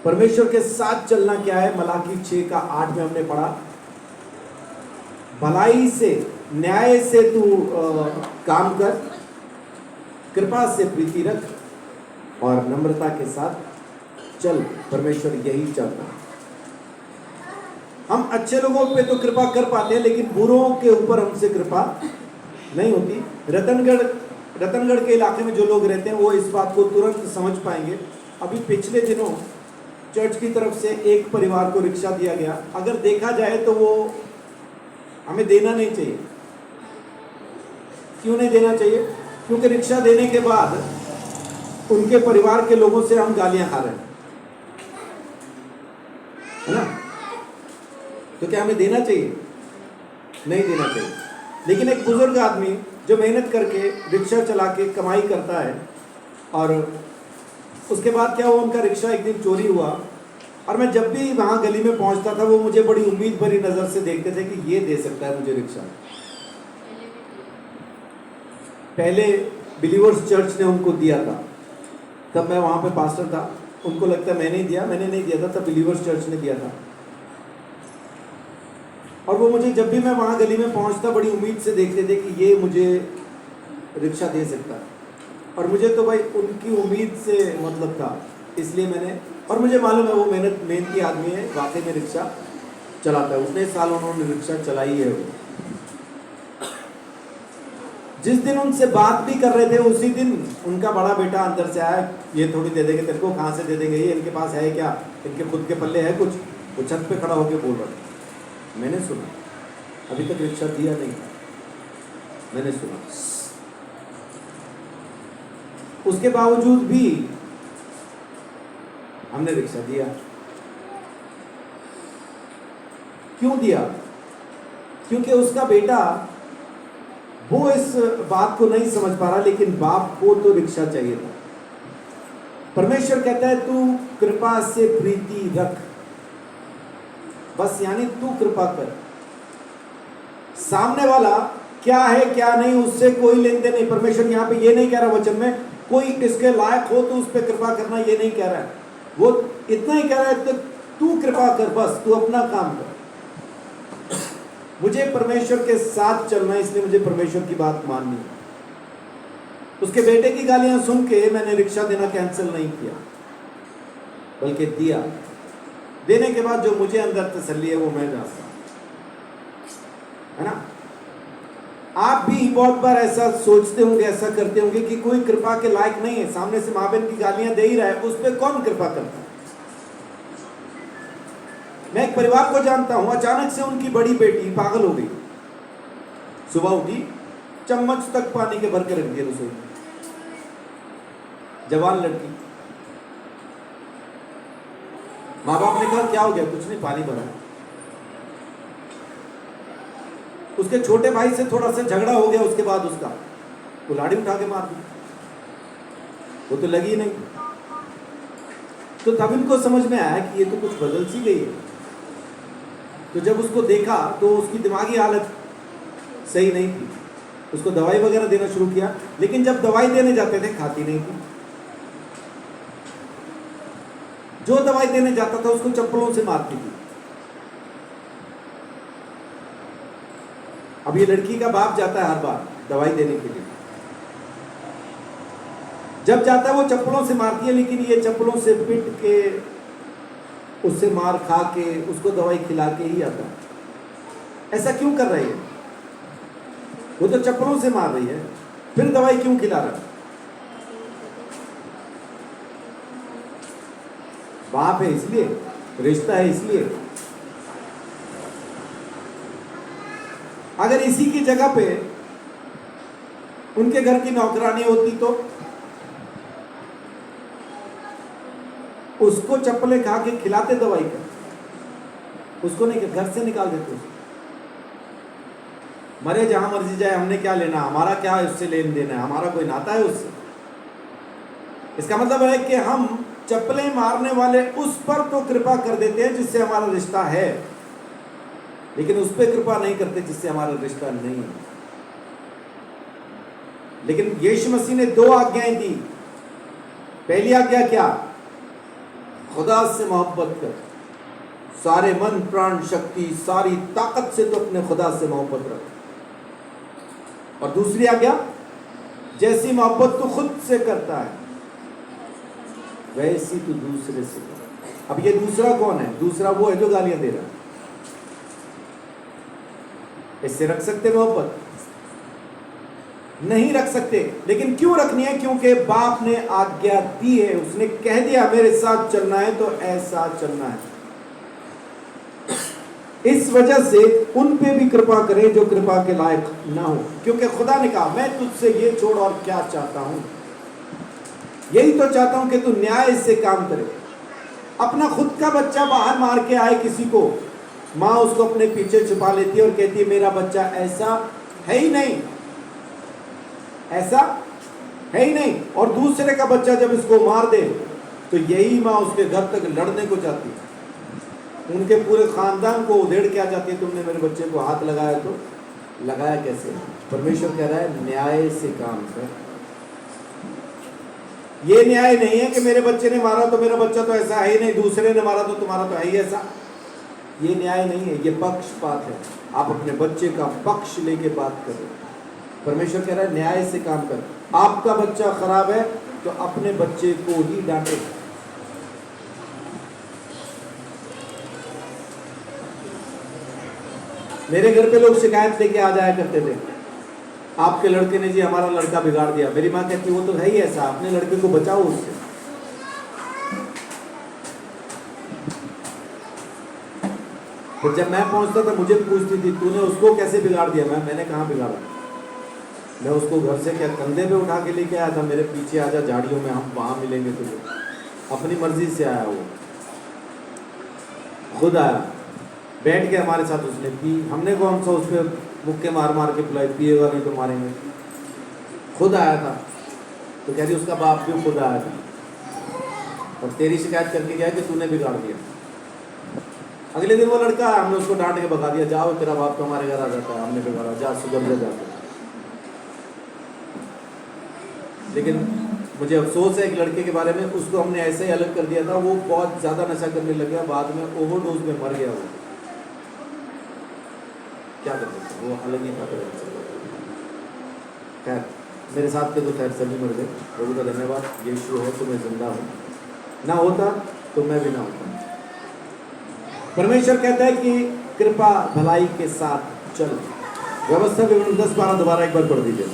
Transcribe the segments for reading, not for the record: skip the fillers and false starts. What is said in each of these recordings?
परमेश्वर के साथ चलना क्या है? मलाकी 6:8 में हमने पढ़ा, भलाई से न्याय से तू काम कर, कृपा से प्रीति रख और नम्रता के साथ चल। परमेश्वर यही चाहता है। हम अच्छे लोगों पे तो कृपा कर पाते हैं, लेकिन बुरों के ऊपर हमसे कृपा नहीं होती। रतनगढ़ के इलाके में जो लोग रहते हैं वो इस बात को तुरंत समझ पाएंगे। अभी पिछले दिनों चर्च की तरफ से एक परिवार को रिक्शा दिया गया। अगर देखा जाए तो वो हमें देना नहीं चाहिए। क्यों नहीं देना चाहिए? क्योंकि रिक्शा देने के बाद उनके परिवार के लोगों से हम गालियां खा रहे हैं, है ना? तो क्या हमें देना चाहिए? नहीं देना चाहिए। लेकिन एक बुजुर्ग आदमी जो मेहनत करके रिक्शा चला के कमाई करता है, और उसके बाद क्या हुआ, उनका रिक्शा एक दिन चोरी हुआ, और मैं जब भी वहाँ गली में पहुँचता था वो मुझे बड़ी उम्मीद भरी नज़र से देखते थे कि ये दे सकता है मुझे रिक्शा। पहले बिलीवर्स चर्च ने उनको दिया था, तब मैं वहाँ पे पास्टर था। उनको लगता है मैंने नहीं दिया था, तब बिलीवर्स चर्च ने दिया था। और वो मुझे जब भी मैं वहाँ गली में पहुँचता बड़ी उम्मीद से देखते थे कि ये मुझे रिक्शा दे सकता है। और मुझे तो भाई उनकी उम्मीद से मतलब था, इसलिए मैंने, और मुझे मालूम है वो मेहनती आदमी है, वाकई में रिक्शा चलाता है। उतने साल उन्होंने रिक्शा चलाई है। वो जिस दिन उनसे बात भी कर रहे थे उसी दिन उनका बड़ा बेटा अंदर से आया, ये थोड़ी दे देंगे तेरे को, कहाँ से दे देंगे, ये इनके पास है क्या, इनके खुद के पल्ले है कुछ? वो छत पे खड़ा होकर बोल रहा था। मैंने सुना, अभी तक रिक्शा दिया नहीं, मैंने सुना। उसके बावजूद भी हमने रिक्शा दिया। क्यों दिया? क्योंकि उसका बेटा वो इस बात को नहीं समझ पा रहा, लेकिन बाप को तो रिक्शा चाहिए था। परमेश्वर कहता है तू कृपा से प्रीति रख, बस यानी तू कृपा कर। सामने वाला क्या है क्या नहीं उससे कोई लेन देन नहीं। परमेश्वर यहाँ पे ये नहीं कह रहा वचन में कोई इसके लायक हो तो उस पर कृपा करना, ये नहीं कह रहा है। वो इतना ही कह रहा है तू कृपा कर, बस तू अपना काम कर। मुझे परमेश्वर के साथ चलना है, इसलिए मुझे परमेश्वर की बात माननी है। उसके बेटे की गालियां सुन के मैंने रिक्शा देना कैंसिल नहीं किया, बल्कि दिया। देने के बाद जो मुझे अंदर तसल्ली है वो मैं जानता हूं, है ना? आप भी बहुत बार ऐसा सोचते होंगे, ऐसा करते होंगे कि कोई कृपा के लायक नहीं है, सामने से माँ बहन की गालियां दे ही रहा है, उस पर कौन कृपा करता है? मैं एक परिवार को जानता हूं, अचानक से उनकी बड़ी बेटी पागल हो गई। सुबह उठी, चम्मच तक पानी के भर के रख दिए रसोई में। जवान लड़की। माँ बाप ने कहा क्या हो गया? कुछ नहीं, पानी भरा। उसके छोटे भाई से थोड़ा सा झगड़ा हो गया, उसके बाद उसका कुल्हाड़ी उठा के मार दी। वो तो लगी नहीं। तो तब इनको समझ में आया कि ये तो कुछ बदल सी गई है। तो जब उसको देखा तो उसकी दिमागी हालत सही नहीं थी। उसको दवाई वगैरह देना शुरू किया, लेकिन जब दवाई देने जाते थे खाती नहीं थी। जो दवाई देने जाता था उसको चप्पलों से मारती थी। अब ये लड़की का बाप जाता है हर बार दवाई देने के लिए। जब जाता है वो चप्पलों से मारती है, लेकिन ये चप्पलों से पिट के, उससे मार खा के, उसको दवाई खिला के ही आता है। ऐसा क्यों कर रही है? वो तो चप्पलों से मार रही है, फिर दवाई क्यों खिला रहा है? बाप है इसलिए, रिश्ता है इसलिए। अगर इसी की जगह पे उनके घर की नौकरानी होती तो उसको चप्पलें खा के खिलाते दवाई का, उसको नहीं, घर से निकाल देते उसको। मरे जहां मर्जी जाए, हमने क्या लेना, हमारा क्या उससे लेन देना है, हमारा कोई नाता है उससे। इसका मतलब है कि हम चप्पलें मारने वाले उस पर तो कृपा कर देते हैं जिससे हमारा रिश्ता है, लेकिन उस पर कृपा नहीं करते जिससे हमारा रिश्ता नहीं है। लेकिन यीशु मसीह ने 2 आज्ञाएं दी। पहली आज्ञा क्या? खुदा से मोहब्बत कर, सारे मन प्राण शक्ति सारी ताकत से तो अपने खुदा से मोहब्बत रख। और दूसरी आज्ञा, जैसी मोहब्बत तू खुद से करता है वैसी तू दूसरे से कर। अब ये दूसरा कौन है? दूसरा वो है जो गालियां दे रहा है। इससे रख सकते मोहब्बत? नहीं रख सकते। लेकिन क्यों रखनी है? क्योंकि बाप ने आज्ञा दी है, उसने कह दिया मेरे साथ चलना है तो ऐसा चलना है। इस वजह से उन पे भी कृपा करें जो कृपा के लायक ना हो, क्योंकि खुदा ने कहा मैं तुझसे ये छोड़ और क्या चाहता हूं, यही तो चाहता हूं कि तू न्याय से काम करे। अपना खुद का बच्चा बाहर मार के आए किसी को, माँ उसको अपने पीछे छुपा लेती है और कहती है मेरा बच्चा ऐसा है ही नहीं, ऐसा है ही नहीं। और दूसरे का बच्चा जब इसको मार दे तो यही माँ उसके घर तक लड़ने को जाती है, उनके पूरे खानदान को उधेड़ के आ जाती है, तुमने मेरे बच्चे को हाथ लगाया तो लगाया कैसे? परमेश्वर कह रहा है न्याय से काम कर। ये न्याय नहीं है कि मेरे बच्चे ने मारा तो मेरा बच्चा तो ऐसा है ही नहीं, दूसरे ने मारा तो तुम्हारा तो है ही ऐसा। ये न्याय नहीं है, ये पक्षपात है। आप अपने बच्चे का पक्ष लेके बात करें। परमेश्वर कह रहा है न्याय से काम कर। आपका बच्चा खराब है तो अपने बच्चे को ही डांटे। मेरे घर पे लोग शिकायत लेके आ जाया करते थे, आपके लड़के ने जी हमारा लड़का बिगाड़ दिया। मेरी माँ कहती वो तो है ही ऐसा, अपने लड़के को बचाओ उससे। फिर जब मैं पहुंचता था मुझे पूछती थी तूने उसको कैसे बिगाड़ दिया? मैंने कहाँ बिगाड़ा? मैं उसको घर से क्या कंधे पे उठा के लेके आया था, मेरे पीछे आजा झाड़ियों में, हम वहां मिलेंगे तुझे। अपनी मर्जी से आया, वो खुद आया, बैठ के हमारे साथ उसने पी। हमने कौन सा उस पर मुक्के मार मार के पिलाई, पिएगा नहीं तो मारेंगे। खुद आया था तो कह रही उसका बाप भी खुद आया था और तेरी शिकायत करके गया कि तूने बिगाड़ दिया। अगले दिन वो लड़का आया, हमने उसको डांट के भगा दिया, जाओ तेरा बाप तो हमारे घर आ जाता है, हमने बिगाड़ा, जा सुधर जा जाकर। लेकिन मुझे अफसोस है एक लड़के के बारे में, उसको हमने ऐसे ही अलग कर दिया था, वो बहुत ज़्यादा नशा करने लग गया, बाद में ओवरडोज में मर गया। वो क्या कर सकते, वो अलग ही था। खैर मेरे साथ के तो खैर सभी मर गए, प्रभु का धन्यवाद। यीशु है तो मैं जिंदा हूँ, ना होता तो मैं भी ना होता। परमेश्वर कहता है कि कृपा भलाई के साथ चल। व्यवस्था विवरण 10-12 दोबारा एक बार पढ़ दीजिए।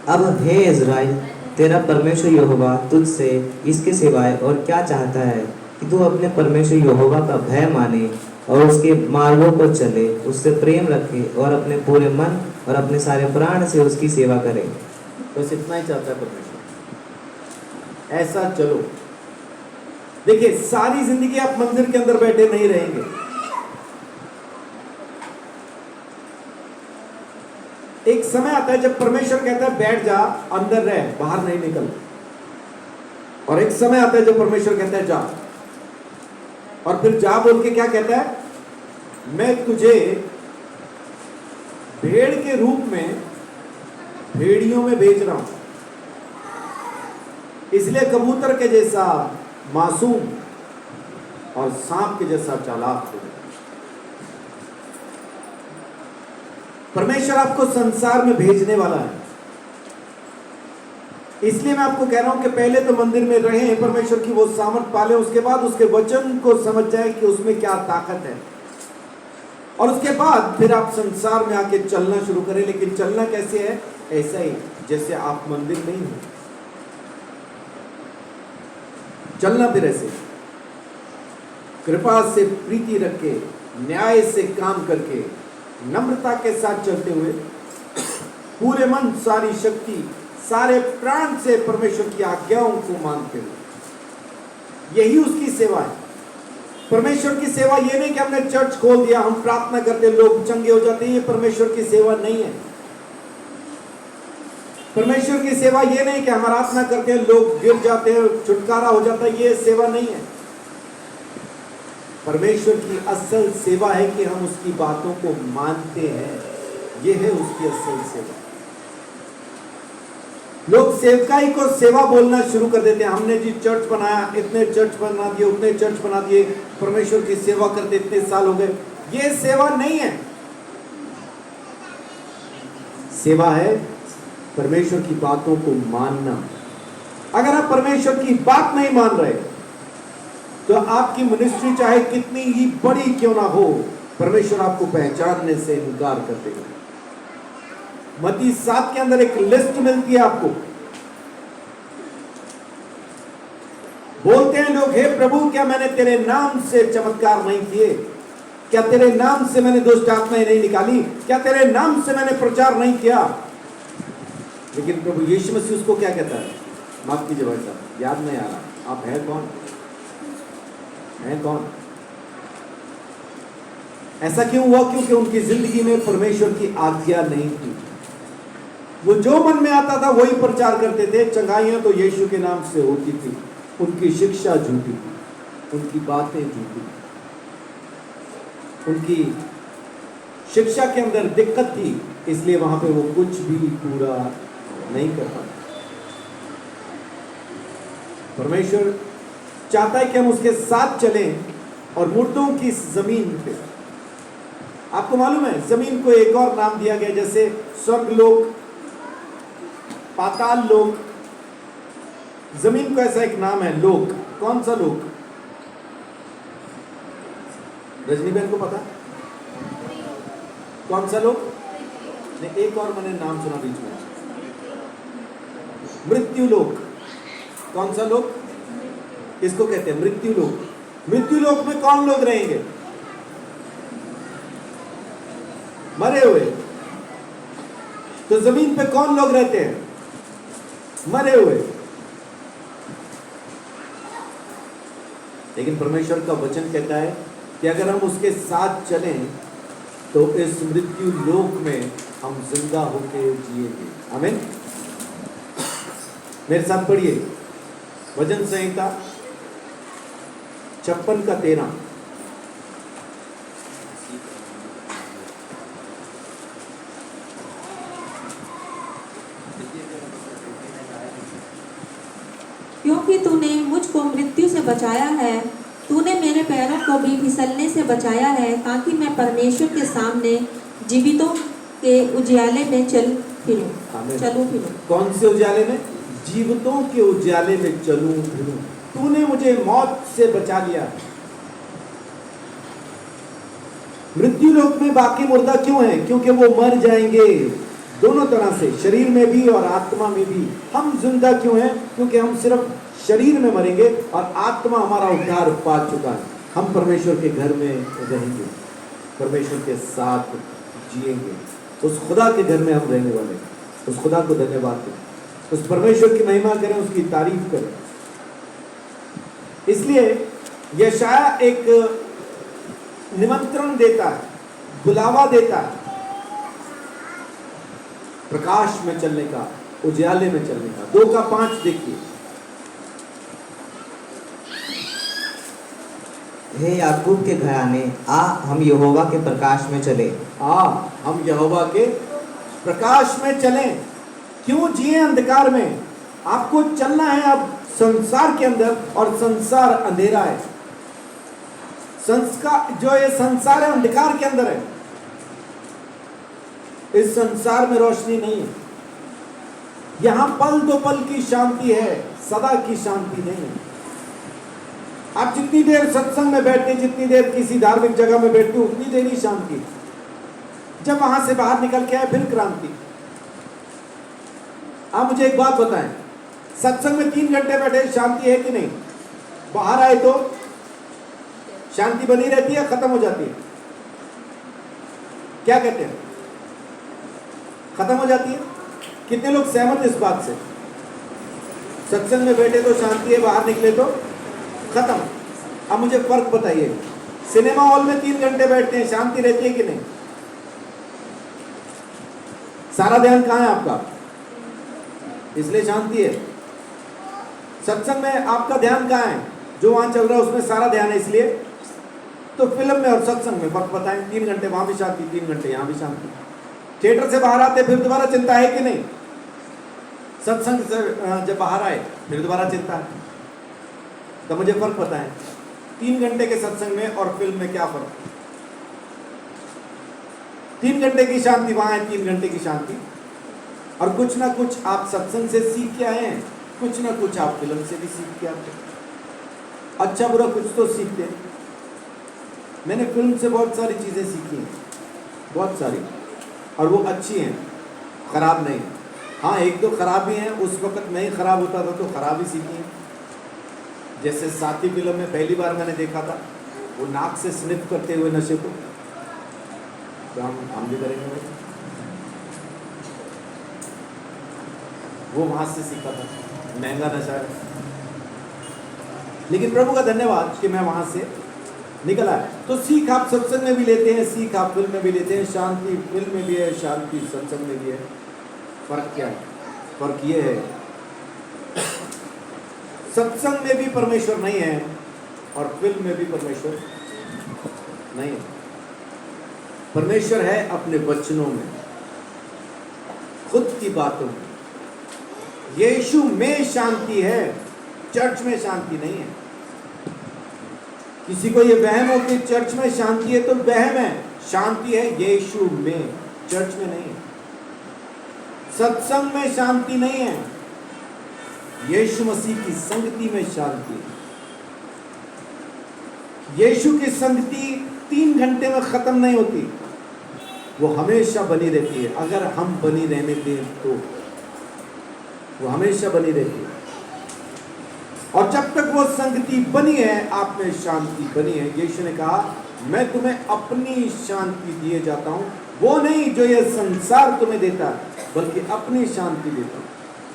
अब हे इज़राइल, तेरा परमेश्वर यहोवा तुझसे इसके सिवाय और क्या चाहता है कि तू अपने परमेश्वर यहोवा का भय माने और उसके मार्गों पर चले, उससे प्रेम रखे और अपने पूरे मन और अपने सारे प्राण से उसकी सेवा करे। बस इतना ही चाहता है परमेश्वर, ऐसा चलो। देखिए सारी जिंदगी आप मंदिर के अंदर बैठे नहीं रहेंगे। एक समय आता है जब परमेश्वर कहता है बैठ जा, अंदर रह, बाहर नहीं निकल। और एक समय आता है जब परमेश्वर कहता है जा, और फिर जा बोल के क्या कहता है? मैं तुझे भेड़ के रूप में भेड़ियों में भेज रहा हूं, इसलिए कबूतर के जैसा मासूम और सांप के जैसा चालाक हो। परमेश्वर आपको संसार में भेजने वाला है, इसलिए मैं आपको कह रहा हूं कि पहले तो मंदिर में रहें, परमेश्वर की वो सामर्थ पाले, उसके बाद उसके वचन को समझ जाए कि उसमें क्या ताकत है, और उसके बाद फिर आप संसार में आके चलना शुरू करें। लेकिन चलना कैसे है? ऐसा ही जैसे आप मंदिर में ही हो, चलना फिर ऐसे, कृपा से प्रीति रख के, न्याय से काम करके, नम्रता के साथ चलते हुए, पूरे मन सारी शक्ति सारे प्राण से परमेश्वर की आज्ञाओं को मानते हुए। यही उसकी सेवा है। परमेश्वर की सेवा ये नहीं कि हमने चर्च खोल दिया, हम प्रार्थना करते लोग चंगे हो जाते हैं, ये परमेश्वर की सेवा नहीं है। परमेश्वर की सेवा ये नहीं कि हम आराधना करते हैं लोग गिर जाते हैं छुटकारा हो जाता है, ये सेवा नहीं है। परमेश्वर की असल सेवा है कि हम उसकी बातों को मानते हैं, ये है उसकी असल सेवा। लोग सेवकाई को सेवा बोलना शुरू कर देते हैं। हमने जी चर्च बनाया, इतने चर्च बना दिए, उतने चर्च बना दिए, परमेश्वर की सेवा करते इतने साल हो गए। ये सेवा नहीं है। सेवा है परमेश्वर की बातों को मानना। अगर आप परमेश्वर की बात नहीं मान रहे तो आपकी मिनिस्ट्री चाहे कितनी ही बड़ी क्यों ना हो, परमेश्वर आपको पहचानने से इनकार कर देगा। मत्ती 7 के अंदर एक लिस्ट मिलती है आपको। बोलते हैं लोग, हे प्रभु क्या मैंने तेरे नाम से चमत्कार नहीं किए? क्या तेरे नाम से मैंने दुष्ट आत्माएं नहीं निकाली? क्या तेरे नाम से मैंने प्रचार नहीं किया? लेकिन प्रभु यीशु मसीह उसको क्या कहता है? माफ कीजिए भाई साहब, याद नहीं आ रहा। आप हैं कौन? हैं कौन? ऐसा क्यों हुआ? क्योंकि उनकी जिंदगी में परमेश्वर की आज्ञा नहीं थी। वो जो मन में आता था वही प्रचार करते थे। चंगाइयां तो यीशु के नाम से होती थी। उनकी शिक्षा झूठी थी, उनकी बातें झूठी थी, उनकी शिक्षा के अंदर दिक्कत थी, इसलिए वहां पे वो कुछ भी पूरा नहीं कर पाते। परमेश्वर चाहता है कि हम उसके साथ चलें और मुर्दों की जमीन पे। आपको मालूम है जमीन को एक और नाम दिया गया, जैसे स्वर्ग लोक, पाताल लोक। जमीन को ऐसा एक नाम है, लोक। कौन सा लोक? रजनी बहन को पता? कौन सा लोक? नहीं, एक और मैंने नाम सुना बीच में, मृत्यु लोक। कौन सा लोक? किसको कहते हैं? मृत्यु लोक। मृत्यु लोक में कौन लोग रहेंगे? मरे हुए। तो जमीन पे कौन लोग रहते हैं? मरे हुए। लेकिन परमेश्वर का वचन कहता है कि अगर हम उसके साथ चलें तो इस मृत्यु लोक में हम जिंदा होकर जिएंगे। आमीन। मेरे साथ पढ़िए वचन संहिता 56 का 13। क्योंकि तूने मुझको मृत्यु से बचाया है, तूने मेरे पैरों को भी फिसलने से बचाया है, ताकि मैं परमेश्वर के सामने जीवितों के उजियाले में चलूं फिरूं। कौन से उजाले में? जीवितों के उजाले में चलूं फिरूं। तूने मुझे मौत से बचा लिया। मृत्यु लोक में बाकी मुर्दा क्यों है? क्योंकि वो मर जाएंगे दोनों तरह से, शरीर में भी और आत्मा में भी। हम जिंदा क्यों हैं? क्योंकि हम सिर्फ शरीर में मरेंगे और आत्मा हमारा उद्धार पा चुका है। हम परमेश्वर के घर में रहेंगे, परमेश्वर के साथ जिएंगे। उस खुदा के घर में हम रहने वाले। उस खुदा को धन्यवाद दें, उस परमेश्वर की महिमा करें, उसकी तारीफ करें। इसलिए यशाया एक निमंत्रण देता है, बुलावा देता है प्रकाश में चलने का, उजाले में चलने का। 2 का 5 देखिए। हे याकूब के घराने, आ हम यहोवा के प्रकाश में चले। आ हम यहोवा के प्रकाश में चलें। क्यों जिए अंधकार में? आपको चलना है अब संसार के अंदर, और संसार अंधेरा है। संस्कार जो ये संसार है अंधकार के अंदर है। इस संसार में रोशनी नहीं है। यहां पल दो पल की शांति है, सदा की शांति नहीं है। आप जितनी देर सत्संग में बैठते, जितनी देर किसी धार्मिक जगह में बैठते, उतनी देर ही शांति। जब वहां से बाहर निकल के आए फिर क्रांति। आप मुझे एक बात बताएं, सत्संग में 3 घंटे बैठे शांति है कि नहीं? बाहर आए तो शांति बनी रहती है, खत्म हो जाती है? क्या कहते हैं? खत्म हो जाती है? कितने लोग सहमत इस बात से? सत्संग में बैठे तो शांति है, बाहर निकले तो खत्म। अब मुझे फर्क बताइए, सिनेमा हॉल में 3 घंटे बैठते हैं, शांति रहती है कि नहीं? सारा ध्यान कहाँ है आपका? इसलिए शांति है। सत्संग में आपका ध्यान कहाँ है? जो वहां चल रहा है उसमें सारा ध्यान है, इसलिए तो फिल्म में और सत्संग में फर्क बताएं। 3 घंटे वहां भी शांति, 3 घंटे यहां भी शांति। थिएटर से बाहर आते फिर दोबारा चिंता है कि नहीं? सत्संग से जब बाहर आए फिर दोबारा चिंता है। तो मुझे फर्क पता है 3 घंटे के सत्संग में और फिल्म में क्या फर्क है। 3 घंटे की शांति वहां है, 3 घंटे की शांति, और कुछ ना कुछ आप सत्संग से सीख के आए हैं, कुछ ना कुछ आप फिल्म से भी सीख के आते हैं। अच्छा बुरा कुछ तो सीखते हैं। मैंने फिल्म से बहुत सारी चीजें सीखी हैं, बहुत सारी, और वो अच्छी हैं, खराब नहीं। हाँ, एक दो खराब भी हैं, उस वक्त नहीं खराब होता था तो खराब ही सीखी हैं। जैसे साथी फिल्म में पहली बार मैंने देखा था, वो नाक से स्निफ करते हुए नशे को, तो हम भी करेंगे भाई। वो वहां से सीखा था, महंगा नशा है, लेकिन प्रभु का धन्यवाद कि मैं वहां से निकल आया। तो सीख आप सत्संग में भी लेते हैं, सीख आप फिल्म में भी लेते हैं, शांति फिल्म में भी है, शांति सत्संग में भी है। फर्क क्या है? फर्क ये है, सत्संग में भी परमेश्वर नहीं है और फिल्म में भी परमेश्वर नहीं है। परमेश्वर है अपने वचनों में, खुद की बातों में। यीशु में शांति है, चर्च में शांति नहीं है। किसी को ये वहम हो कि चर्च में शांति है, तो वहम है। शांति है यीशु में, चर्च में नहीं है। सत्संग में शांति नहीं है, यीशु मसीह की संगति में शांति है। यीशु की संगति 3 घंटे में खत्म नहीं होती, वो हमेशा बनी रहती है। अगर हम बनी रहने दें तो वो हमेशा बनी रहती है। और जब तक वो संगति बनी है, आप में शांति बनी है। यीशु ने कहा, मैं तुम्हें अपनी शांति दिए जाता हूं, वो नहीं जो ये संसार तुम्हें देता है, बल्कि अपनी शांति देता हूं।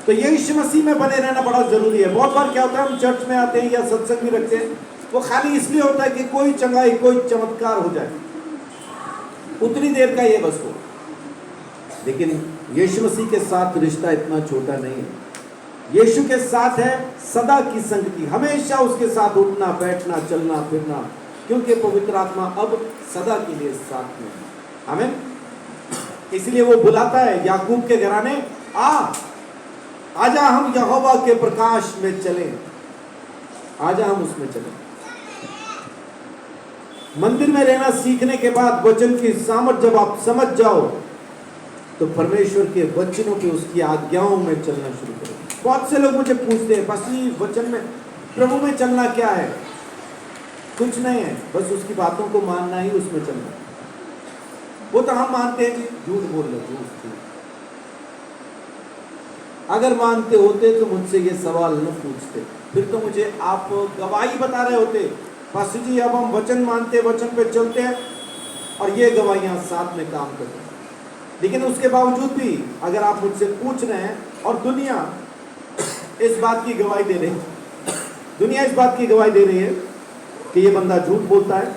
तो यीशु मसीह में बने रहना बड़ा जरूरी है। बहुत बार क्या होता है, हम चर्च में आते हैं या सत्संग भी रखते हैं, वो खाली इसलिए होता है कि कोई चंगाई, कोई चमत्कार हो जाए, उतनी देर का ये बस हो। लेकिन यीशु मसीह के साथ रिश्ता इतना छोटा नहीं है। यीशु के साथ है सदा की संगति, हमेशा उसके साथ उठना बैठना चलना फिरना, क्योंकि पवित्र आत्मा अब सदा के लिए साथ में है। आमीन। इसलिए वो बुलाता है याकूब के घराने, आजा हम यहोवा के प्रकाश में चलें, आजा हम उसमें चलें। मंदिर में रहना सीखने के बाद वचन की सामर्थ जब आप समझ जाओ, तो परमेश्वर के वचनों की, उसकी आज्ञाओं में चलना शुरू करो। बहुत से लोग मुझे पूछते हैं, पास्टर वचन में, प्रभु में चलना क्या है? कुछ नहीं है, बस उसकी बातों को मानना ही उसमें चलना। वो तो हम मानते हैं, झूठ बोल रहे, झूठ। अगर मानते होते तो मुझसे ये सवाल न पूछते, फिर तो मुझे आप गवाही बता रहे होते, पास्टर जी अब हम वचन मानते, वचन पे चलते हैं, और ये गवाहियां साथ में काम करते हैं। लेकिन उसके बावजूद भी अगर आप मुझसे पूछ रहे हैं, और दुनिया इस बात की गवाही दे रही है, दुनिया इस बात की गवाही दे रही है कि ये बंदा झूठ बोलता है,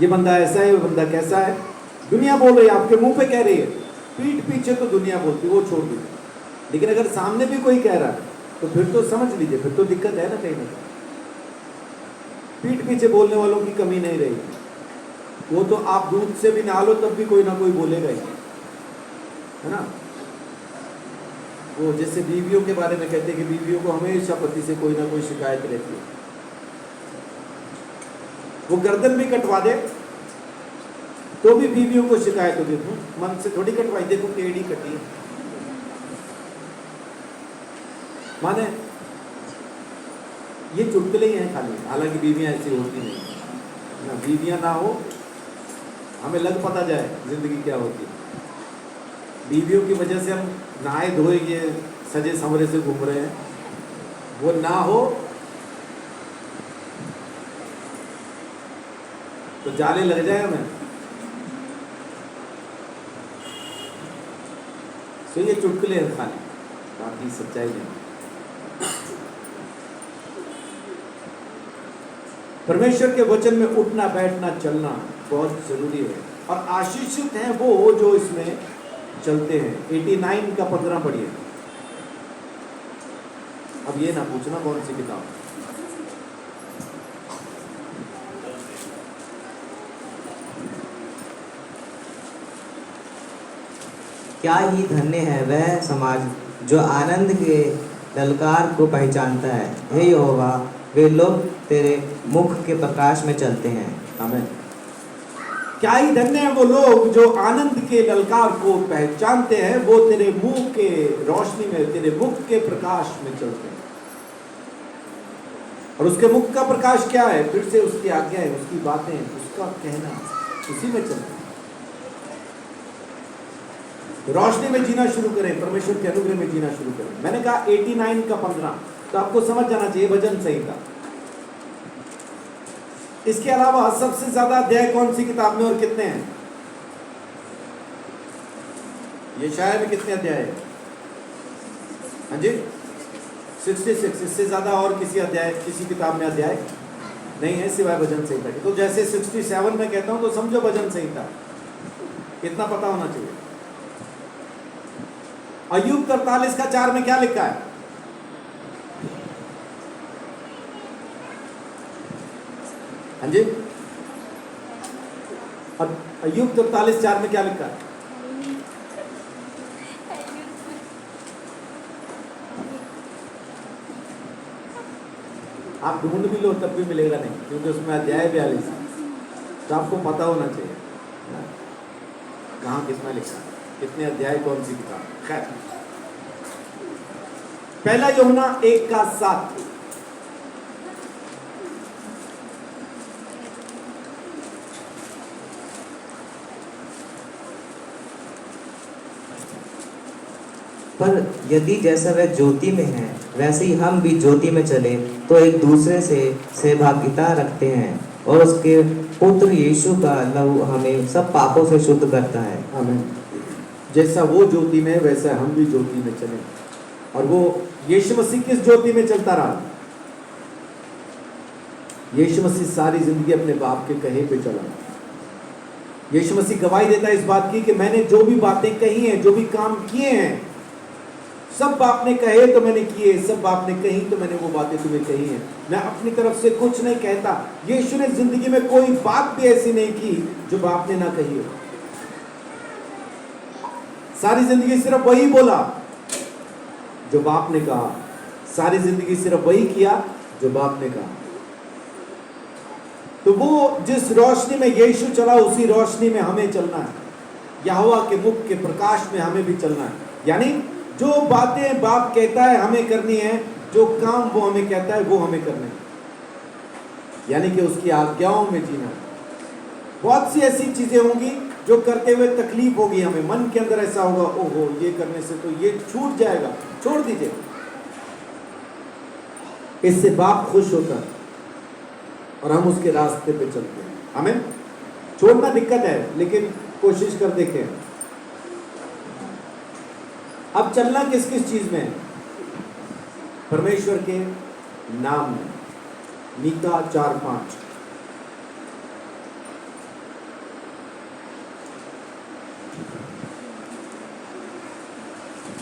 ये बंदा ऐसा है, ये बंदा कैसा है। दुनिया बोल रही है, आपके मुंह पे कह रही है, पीठ पीछे तो दुनिया बोलती है, वो छोड़ दीजिए। लेकिन अगर सामने भी कोई कह रहा है, तो फिर तो समझ लीजिए, फिर तो दिक्कत है ना कहीं ना कहीं। पीठ पीछे बोलने वालों की कमी नहीं रही, वो तो आप दूध से भी नहा लो तब भी कोई ना कोई बोलेगा ही, है ना। वो जैसे बीवियों के बारे में कहते हैं कि बीवियों को हमेशा पति से कोई ना कोई शिकायत रहती है। वो गर्दन भी कटवा दे तो भी बीवियों को शिकायत होती है, मन से थोड़ी कटवाई, देखो टेढ़ी कटी है। माने ये चुटकुले ही हैं खाली, हालांकि बीवियां ऐसी होती नहीं ना। बीवियां ना हो, हमें लग पता जाए जिंदगी क्या होती है। बीवियों की वजह से हम नहाए धोए ये सजे संवरे से घूम रहे हैं, वो ना हो तो जाले लग जाए हमें। तो ये चुटकुले हैं खाली, बाकी सच्चाई नहीं। परमेश्वर के वचन में उठना बैठना चलना बहुत जरूरी है, और आशीषित हैं वो जो इसमें चलते हैं। 89 का 15 पढ़िए। अब ये ना पूछना कौन सी किताब। क्या ही धन्य है वह समाज जो आनंद के ललकार को पहचानता है। हे यहोवा, वे लोग तेरे मुख के प्रकाश में चलते हैं। आमीन। क्या ही धन्य है वो लोग जो आनंद के ललकार को पहचानते हैं, वो तेरे मुंह के रोशनी में, तेरे मुख के प्रकाश में चलते हैं। और उसके मुख का प्रकाश क्या है? फिर से उसकी आज्ञाएं, उसकी बातें, उसका कहना, उसी में चलते हैं। रोशनी में जीना शुरू करें, परमेश्वर के अनुग्रह में जीना शुरू करें। मैंने कहा 89 का 15, तो आपको समझ जाना चाहिए भजन संहिता। इसके अलावा सबसे ज्यादा अध्याय कौन सी किताब में और कितने हैं? यशायाह में कितने अध्याय है? हाँ जी, 66। इससे ज्यादा और किसी अध्याय, किसी किताब में अध्याय नहीं है सिवाय भजन संहिता के। तो जैसे 67 में कहता हूं तो समझो भजन संहिता, इतना पता होना चाहिए। अय्यूब 43 का 4 में क्या लिखा है? हाँ जी, और अय्यूब 43 4 में क्या लिखा है? आप ढूंढ भी लो तब भी मिलेगा नहीं, क्योंकि उसमें अध्याय 42 है। तो आपको पता होना चाहिए कहाँ किसमें लिखा है, कितने अध्याय, कौन सी किताब। खैर, पहला यूहन्ना 1 का 7। पर यदि जैसा वह ज्योति में है वैसे ही हम भी ज्योति में चले तो एक दूसरे से सहभागिता रखते हैं, और उसके पुत्र यीशु का लहू हमें सब पापों से शुद्ध करता है। आमीन। जैसा वो ज्योति में वैसा हम भी ज्योति में चलें। और वो यीशु मसीह किस ज्योति में चलता रहा? यीशु मसीह सारी जिंदगी अपने बाप के कहे पे चला। यीशु मसीह गवाही देता है इस बात की कि मैंने जो भी बातें कही हैं, जो भी काम किए हैं, सब बाप ने कहे तो मैंने किए, सब बाप ने कही तो मैंने वो बातें तुम्हें कही हैं। मैं अपनी तरफ से कुछ नहीं कहता। यीशु ने जिंदगी में कोई बात भी ऐसी नहीं की जो बाप ने ना कही हो। सारी जिंदगी सिर्फ वही बोला जो बाप ने कहा, सारी जिंदगी सिर्फ वही किया जो बाप ने कहा। तो वो जिस रोशनी में यीशु चला, उसी रोशनी में हमें चलना है। यहोवा के मुख के प्रकाश में हमें भी चलना है। यानी जो बातें बाप कहता है हमें करनी है, जो काम वो हमें कहता है वो हमें करने हैं, यानी कि उसकी आज्ञाओं में जीना है। बहुत सी ऐसी चीजें होंगी जो करते हुए तकलीफ होगी हमें, मन के अंदर ऐसा होगा, ओहो ये करने से तो ये छूट जाएगा, छोड़ दीजिए। इससे बाप खुश होता है और हम उसके रास्ते पे चलते हैं। हमें छोड़ना दिक्कत है, लेकिन कोशिश कर देखें। अब चलना किस किस चीज में है? परमेश्वर के नाम में। मीका 4:5।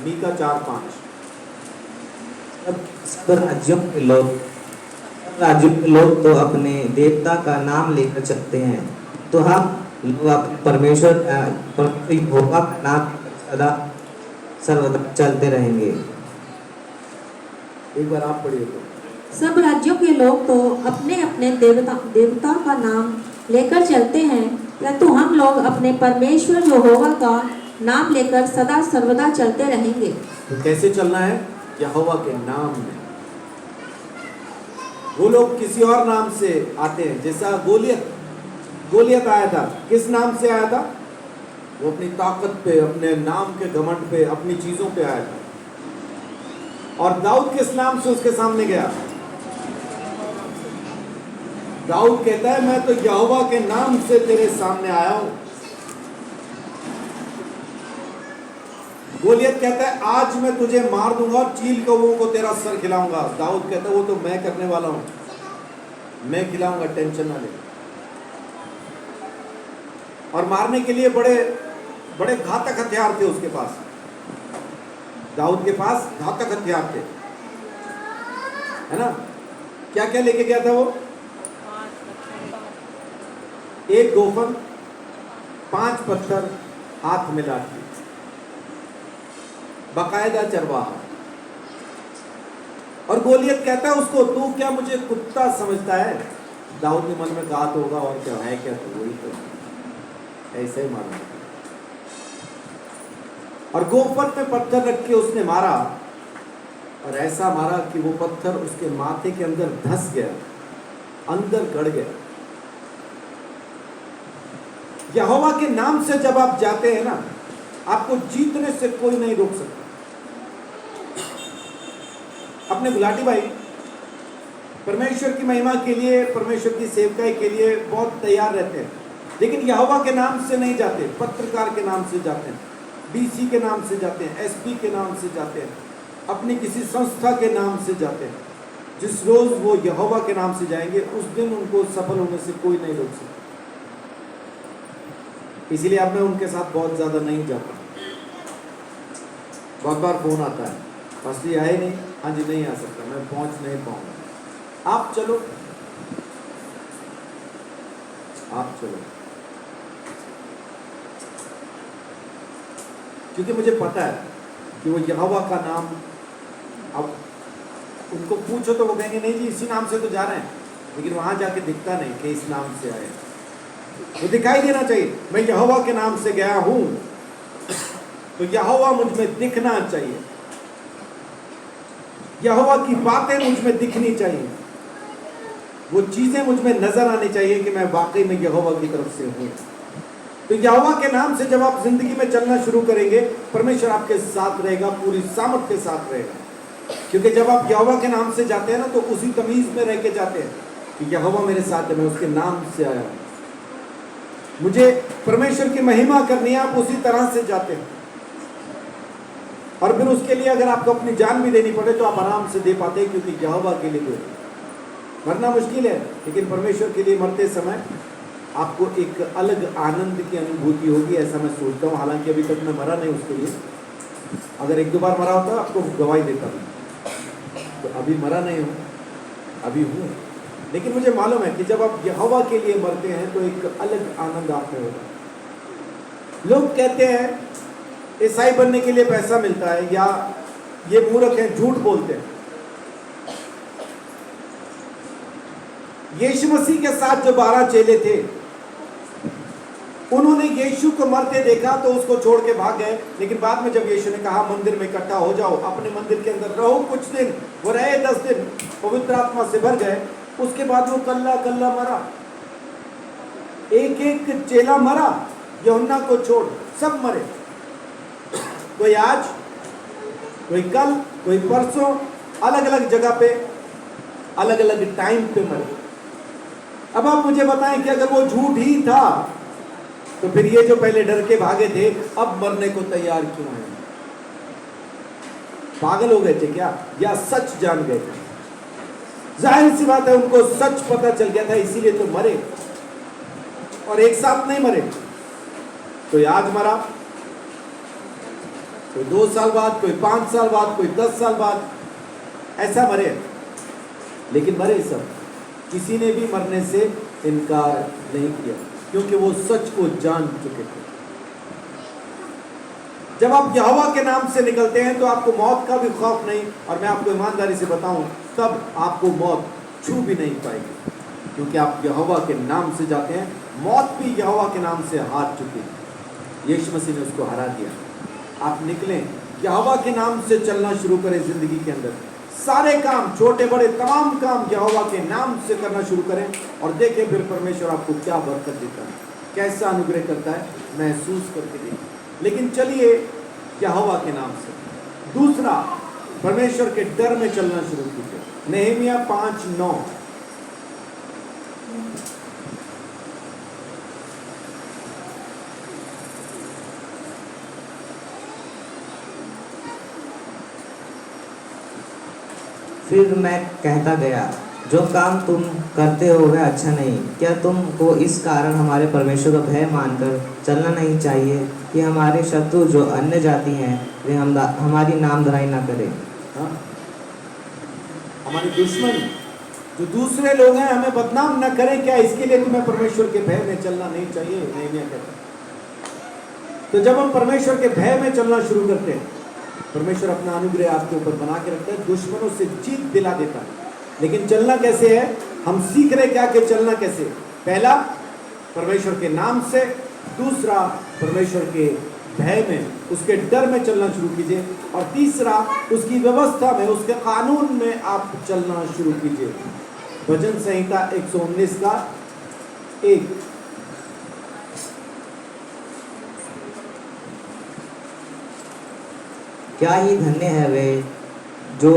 मीका 4:5। सब राज्यों के लोग तो अपने देवता का नाम लेकर चलते हैं, तो हम लोग अपने परमेश्वर यहोवा का नाम सदा सर्वदा चलते रहेंगे। एक बार आप पढ़िए तो। सब राज्यों के लोग तो अपने अपने देवता का नाम लेकर चलते हैं, परंतु हम लोग अपने परमेश्वर यहोवा का नाम लेकर सदा सर्वदा चलते रहेंगे। तो कैसे चलना है? यहोवा के नाम में। वो लोग किसी और नाम से आते हैं, जैसा गोलियत आया था। किस नाम से आया था? वो अपनी ताकत पे, अपने नाम के घमंड पे, अपनी चीजों पे आया था। और दाऊद किस नाम से उसके सामने गया? दाऊद कहता है मैं तो यहोवा के नाम से तेरे सामने आया हूं। गोलियत कहता है आज मैं तुझे मार दूंगा और चील कौवों को तेरा सर खिलाऊंगा। दाऊद कहता है वो तो मैं करने वाला हूं, मैं खिलाऊंगा, टेंशन ना ले। और मारने के लिए बड़े बड़े घातक हथियार थे उसके पास। दाऊद के पास घातक हथियार थे, है ना? क्या क्या लेके गया था वो? 1 गोफन, 5 पत्थर, हाथ में लाठी। बाकायदा चरवाहा। और गोलियत कहता है उसको, तू क्या मुझे कुत्ता समझता है? दाऊद ने मन में कहा तो होगा, और क्या है, क्या तो वही तो ऐसे ही मारा। और गोफर पे पत्थर रख के उसने मारा, और ऐसा मारा कि वो पत्थर उसके माथे के अंदर धंस गया, अंदर गड़ गया। यहोवा के नाम से जब आप जाते हैं ना, आपको जीतने से कोई नहीं रोक सकता। अपने गुलाटी भाई परमेश्वर की महिमा के लिए, परमेश्वर की सेवकाई के लिए बहुत तैयार रहते हैं, लेकिन यहोवा के नाम से नहीं जाते। पत्रकार के नाम से जाते हैं, डीसी के नाम से जाते हैं, एसपी के नाम से जाते हैं, अपनी किसी संस्था के नाम से जाते हैं। जिस रोज वो यहोवा के नाम से जाएंगे, उस दिन उनको सफल होने से कोई नहीं रोक सकता। इसीलिए अब मैं उनके साथ बहुत ज्यादा नहीं जाता। बहुत बार फोन आता है, असली आए नहीं, हाँ जी नहीं आ सकता, मैं पहुंच नहीं पाऊंगा। आप चलो, आप चलो, क्योंकि मुझे पता है कि वो यहोवा का नाम, अब उनको पूछो तो वो कहेंगे नहीं जी इसी नाम से तो जा रहे हैं, लेकिन वहां जाके दिखता नहीं कि इस नाम से आए। तो दिखाई देना चाहिए, मैं यहोवा के नाम से गया हूं, तो यहोवा मुझ में दिखना चाहिए, यहोवा की बातें मुझ में दिखनी चाहिए, वो चीजें मुझ में नजर आनी चाहिए कि मैं वाकई में यहोवा की तरफ से हूं। तो यहोवा के नाम से जब आप जिंदगी में चलना शुरू करेंगे, परमेश्वर आपके साथ रहेगा, पूरी सामर्थ के साथ रहेगा। क्योंकि जब आप यहोवा के नाम से जाते हैं ना, तो उसी तमीज में रह के जाते हैं कि यहोवा मेरे साथ है, मैं उसके नाम से आया हूं, मुझे परमेश्वर की महिमा करनी है, आप उसी तरह से जाते हैं। और फिर उसके लिए अगर आपको अपनी जान भी देनी पड़े तो आप आराम से दे पाते हैं, क्योंकि यहोवा के लिए दो। मरना मुश्किल है, लेकिन परमेश्वर के लिए मरते समय आपको एक अलग आनंद की अनुभूति होगी, ऐसा मैं सोचता हूँ। हालांकि अभी तक मैं मरा नहीं उसके लिए, अगर एक दो बार मरा होता आपको गवाही देता हूँ, तो अभी मरा नहीं हूँ, अभी हूँ। लेकिन मुझे मालूम है कि जब आप यहोवा के लिए मरते हैं तो एक अलग आनंद आप में होगा। लोग कहते हैं ईसाई बनने के लिए पैसा मिलता है, या ये मूर्ख हैं, झूठ बोलते हैं। यीशु मसीह के साथ जो 12 चेले थे, उन्होंने यीशु को मरते देखा तो उसको छोड़ के भाग गए। लेकिन बाद में जब यीशु ने कहा मंदिर में इकट्ठा हो जाओ, अपने मंदिर के अंदर रहो कुछ दिन, वो रहे 10 दिन, पवित्र आत्मा से भर गए। उसके बाद वो कल्ला कल्ला मरा, एक एक चेला मरा, यूहन्ना को छोड़ सब मरे। कोई आज, कोई कल, कोई परसों, अलग अलग जगह पे, अलग अलग टाइम पे मरे। अब आप मुझे बताएं कि अगर वो झूठ ही था, तो फिर ये जो पहले डर के भागे थे, अब मरने को तैयार क्यों हैं? पागल हो गए थे क्या, या सच जान गए थे? जाहिर सी बात है, उनको सच पता चल गया था, इसीलिए तो मरे। और एक साथ नहीं मरे, कोई आज मरा, कोई 2 साल बाद, कोई 5 साल बाद, कोई 10 साल बाद, ऐसा मरे। लेकिन मरे सब, किसी ने भी मरने से इनकार नहीं किया, क्योंकि वो सच को जान चुके थे। जब आप यहोवा के नाम से निकलते हैं तो आपको मौत का भी खौफ नहीं। और मैं आपको ईमानदारी से बताऊं, तब आपको मौत छू भी नहीं पाएगी, क्योंकि आप यहोवा के नाम से जाते हैं। मौत भी यहोवा के नाम से हार चुकी है, यीशु मसीह ने उसको हरा दिया। आप निकलें, यहोवा के नाम से चलना शुरू करें जिंदगी के अंदर। सारे काम, छोटे बड़े तमाम काम यहोवा के नाम से करना शुरू करें, और देखें फिर परमेश्वर आपको क्या बरकत देता है, कैसा अनुग्रह करता है, महसूस करके देखें। लेकिन चलिए यहोवा के नाम से। दूसरा, परमेश्वर के डर में चलना शुरू कीजिए। नहमीया 5:9। फिर मैं कहता गया, जो काम तुम करते हो वह अच्छा नहीं। क्या तुमको इस कारण हमारे परमेश्वर का भय मानकर चलना नहीं चाहिए कि हमारे शत्रु जो अन्य जाति हैं वे हमारी नामधराई ना करें? हाँ? हमारे दुश्मन जो दूसरे लोग हैं हमें बदनाम न करें, क्या इसके लिए तुम्हें परमेश्वर के भय में चलना नहीं चाहिए? नहीं कहता। तो जब हम परमेश्वर के भय में चलना शुरू करते हैं परमेश्वर अपना अनुग्रह आपके ऊपर बना के रखता है, दुश्मनों से जीत दिला देता है। लेकिन चलना कैसे है? हम सीख रहे क्या कि चलना कैसे? पहला, परमेश्वर के नाम से। दूसरा, परमेश्वर के भय में, उसके डर में चलना शुरू कीजिए। और तीसरा, उसकी व्यवस्था में, उसके कानून में आप चलना शुरू कीजिए। भजन संहिता 119 का 1। क्या ही धन्य है वे जो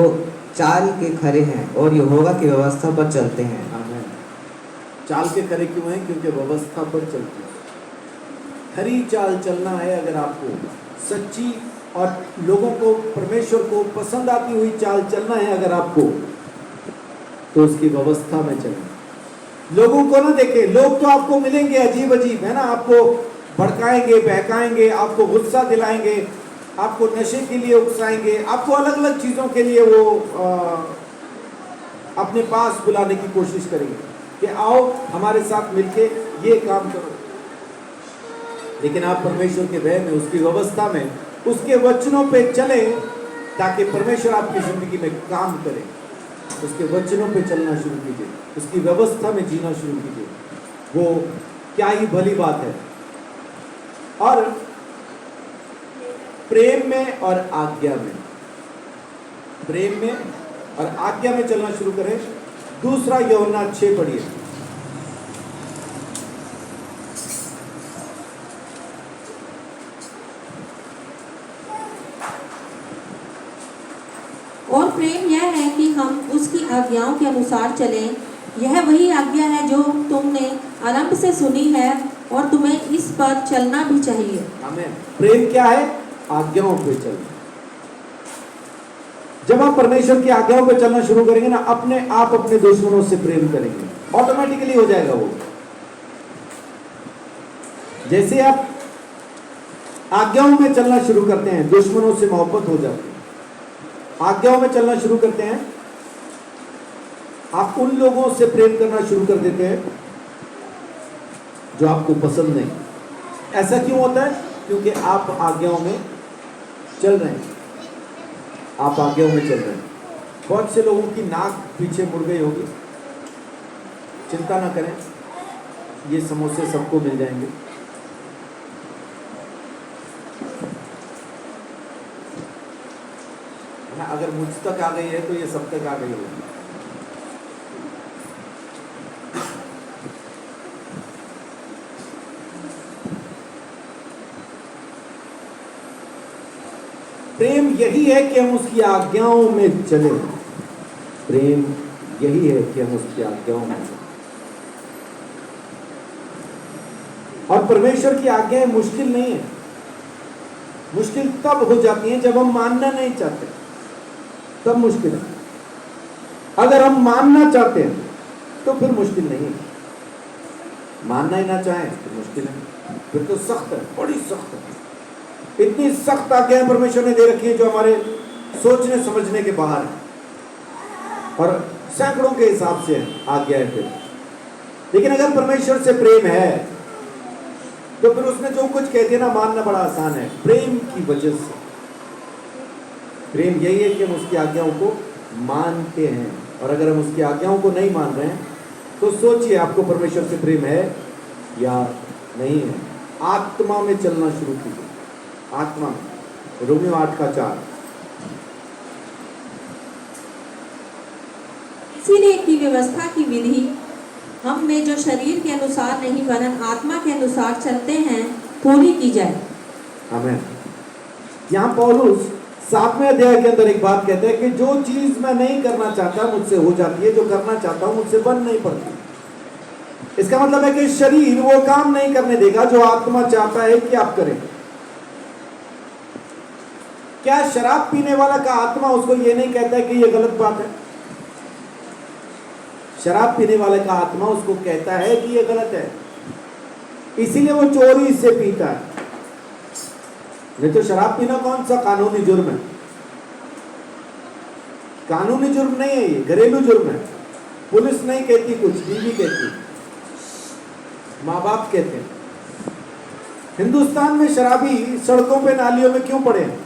चाल के खरे हैं और यहोवा की व्यवस्था पर चलते हैं। आमीन। चाल के खरे क्यों हैं? क्योंकि व्यवस्था पर चलते हैं। खरी चाल चलना है अगर आपको, सच्ची और लोगों को, परमेश्वर को पसंद आती हुई चाल चलना है अगर आपको, तो उसकी व्यवस्था में चलें। लोगों को ना देखें। लोग तो आपको मिलेंगे अजीब अजीब, है ना, आपको भड़काएंगे, बहकाएंगे, आपको गुस्सा दिलाएंगे, आपको नशे के लिए उकसाएंगे, आपको अलग अलग चीज़ों के लिए वो अपने पास बुलाने की कोशिश करेंगे कि आओ हमारे साथ मिलके ये काम करो। लेकिन आप परमेश्वर के भय में, उसकी व्यवस्था में, उसके वचनों पे चले ताकि परमेश्वर आपकी जिंदगी में काम करे। उसके वचनों पे चलना शुरू कीजिए, उसकी व्यवस्था में जीना शुरू कीजिए। वो क्या ही भली बात है। और प्रेम में और आज्ञा में, प्रेम में और आज्ञा में चलना शुरू करें। दूसरा यूहन्ना 6 पढ़िए। और प्रेम यह है कि हम उसकी आज्ञाओं के अनुसार चलें। यह वही आज्ञा है जो तुमने आरंभ से सुनी है और तुम्हें इस पर चलना भी चाहिए। आमीन। प्रेम क्या है? आज्ञाओं पे चलना। जब आप परमेश्वर की आज्ञाओं पे चलना शुरू करेंगे ना, अपने आप अपने दुश्मनों से प्रेम करेंगे, ऑटोमेटिकली हो जाएगा वो। जैसे आप आज्ञाओं में चलना शुरू करते हैं, दुश्मनों से मोहब्बत हो जाती है। आज्ञाओं में चलना शुरू करते हैं, आप उन लोगों से प्रेम करना शुरू कर देते हैं जो आपको पसंद नहीं। ऐसा क्यों होता है? क्योंकि आप आज्ञाओं में चल रहे हैं। आप आज्ञाओं में चल रहे हैं। बहुत से लोगों की नाक पीछे मुड़ गई होगी। चिंता ना करें, ये समोसे सबको मिल जाएंगे। ना, अगर मुझ तक आ गई है तो ये सब तक आ गई होगी। प्रेम यही है कि हम उसकी आज्ञाओं में चले। प्रेम यही है कि हम उसकी आज्ञाओं में चले। और परमेश्वर की आज्ञाएं मुश्किल नहीं है। मुश्किल तब हो जाती हैं जब हम मानना नहीं चाहते, तब मुश्किल है। अगर हम मानना चाहते हैं तो फिर मुश्किल नहीं है। मानना ही ना चाहें तो मुश्किल है, फिर तो सख्त है, बड़ी सख्त है। इतनी सख्त आज्ञाएं परमेश्वर ने दे रखी है जो हमारे सोचने समझने के बाहर है और सैकड़ों के हिसाब से आज्ञाएं फिर। लेकिन अगर परमेश्वर से प्रेम है तो फिर उसने जो कुछ कह दिया ना, मानना बड़ा आसान है, प्रेम की वजह से। प्रेम यही है कि हम उसकी आज्ञाओं को मानते हैं। और अगर हम उसकी आज्ञाओं को नहीं मान रहे हैं तो सोचिए आपको परमेश्वर से प्रेम है या नहीं है। आत्मा में चलना शुरू कीजिए, आत्मा में। रोमियो 8:4। इसीलिए की व्यवस्था की विधि हम में जो शरीर के अनुसार नहीं वरन आत्मा के अनुसार चलते हैं पूरी की जाए। आमीन। यहाँ पौलुस 7वें अध्याय के अंदर एक बात कहते हैं कि जो चीज मैं नहीं करना चाहता मुझसे हो जाती है, जो करना चाहता हूं मुझसे बन नहीं पड़ती। इसका मतलब है कि शरीर वो काम नहीं करने देगा जो आत्मा चाहता है कि आप करें। क्या शराब पीने वाला का आत्मा उसको ये नहीं कहता है कि ये गलत बात है? शराब पीने वाले का आत्मा उसको कहता है कि ये गलत है, इसीलिए वो चोरी से पीता है। नहीं तो शराब पीना कौन सा कानूनी जुर्म है? कानूनी जुर्म नहीं है, ये घरेलू जुर्म है। पुलिस नहीं कहती कुछ, बीवी कहती, माँ बाप कहते हैं। हिंदुस्तान में शराबी सड़कों पे नालियों में क्यों पड़े हैं?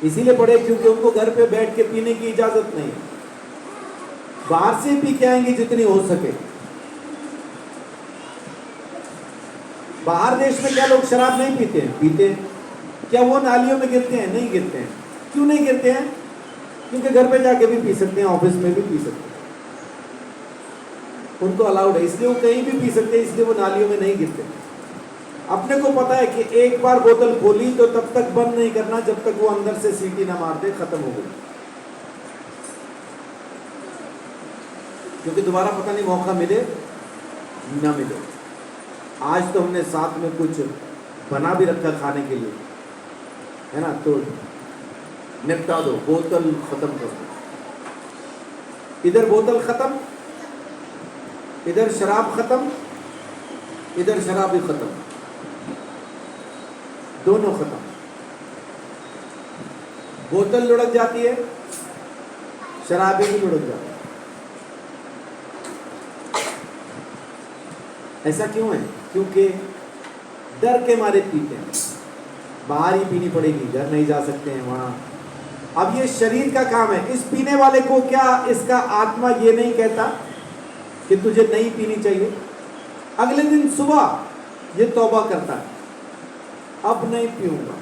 इसीलिए पढ़े क्योंकि उनको घर पे बैठ के पीने की इजाजत नहीं है, बाहर से पी के आएंगे जितनी हो सके। बाहर देश में क्या लोग शराब नहीं पीते हैं? पीते हैं। क्या वो नालियों में गिरते हैं? नहीं गिरते हैं। क्यों नहीं गिरते हैं? क्योंकि घर पे जाके भी पी सकते हैं, ऑफिस में भी पी सकते हैं, उनको अलाउड है, इसलिए वो कहीं भी पी सकते हैं, इसलिए वो नालियों में नहीं गिरते। अपने को पता है कि एक बार बोतल खोली तो तब तक बंद नहीं करना जब तक वो अंदर से सीटी ना मार दे, खत्म हो गई, क्योंकि दोबारा पता नहीं मौका मिले ना मिले। आज तो हमने साथ में कुछ बना भी रखा खाने के लिए, है ना, तो निपटा दो, बोतल खत्म कर दो। इधर बोतल खत्म, इधर शराब खत्म, इधर शराबी खत्म, दोनों खत्म। बोतल लुढ़क जाती है, शराबी भी लुढ़क जाती है। ऐसा क्यों है? क्योंकि डर के मारे पीते हैं, बाहर ही पीनी पड़ेगी, घर नहीं जा सकते हैं वहां। अब ये शरीर का काम है। इस पीने वाले को क्या इसका आत्मा ये नहीं कहता कि तुझे नहीं पीनी चाहिए? अगले दिन सुबह ये तौबा करता है, अब नहीं पीऊंगा।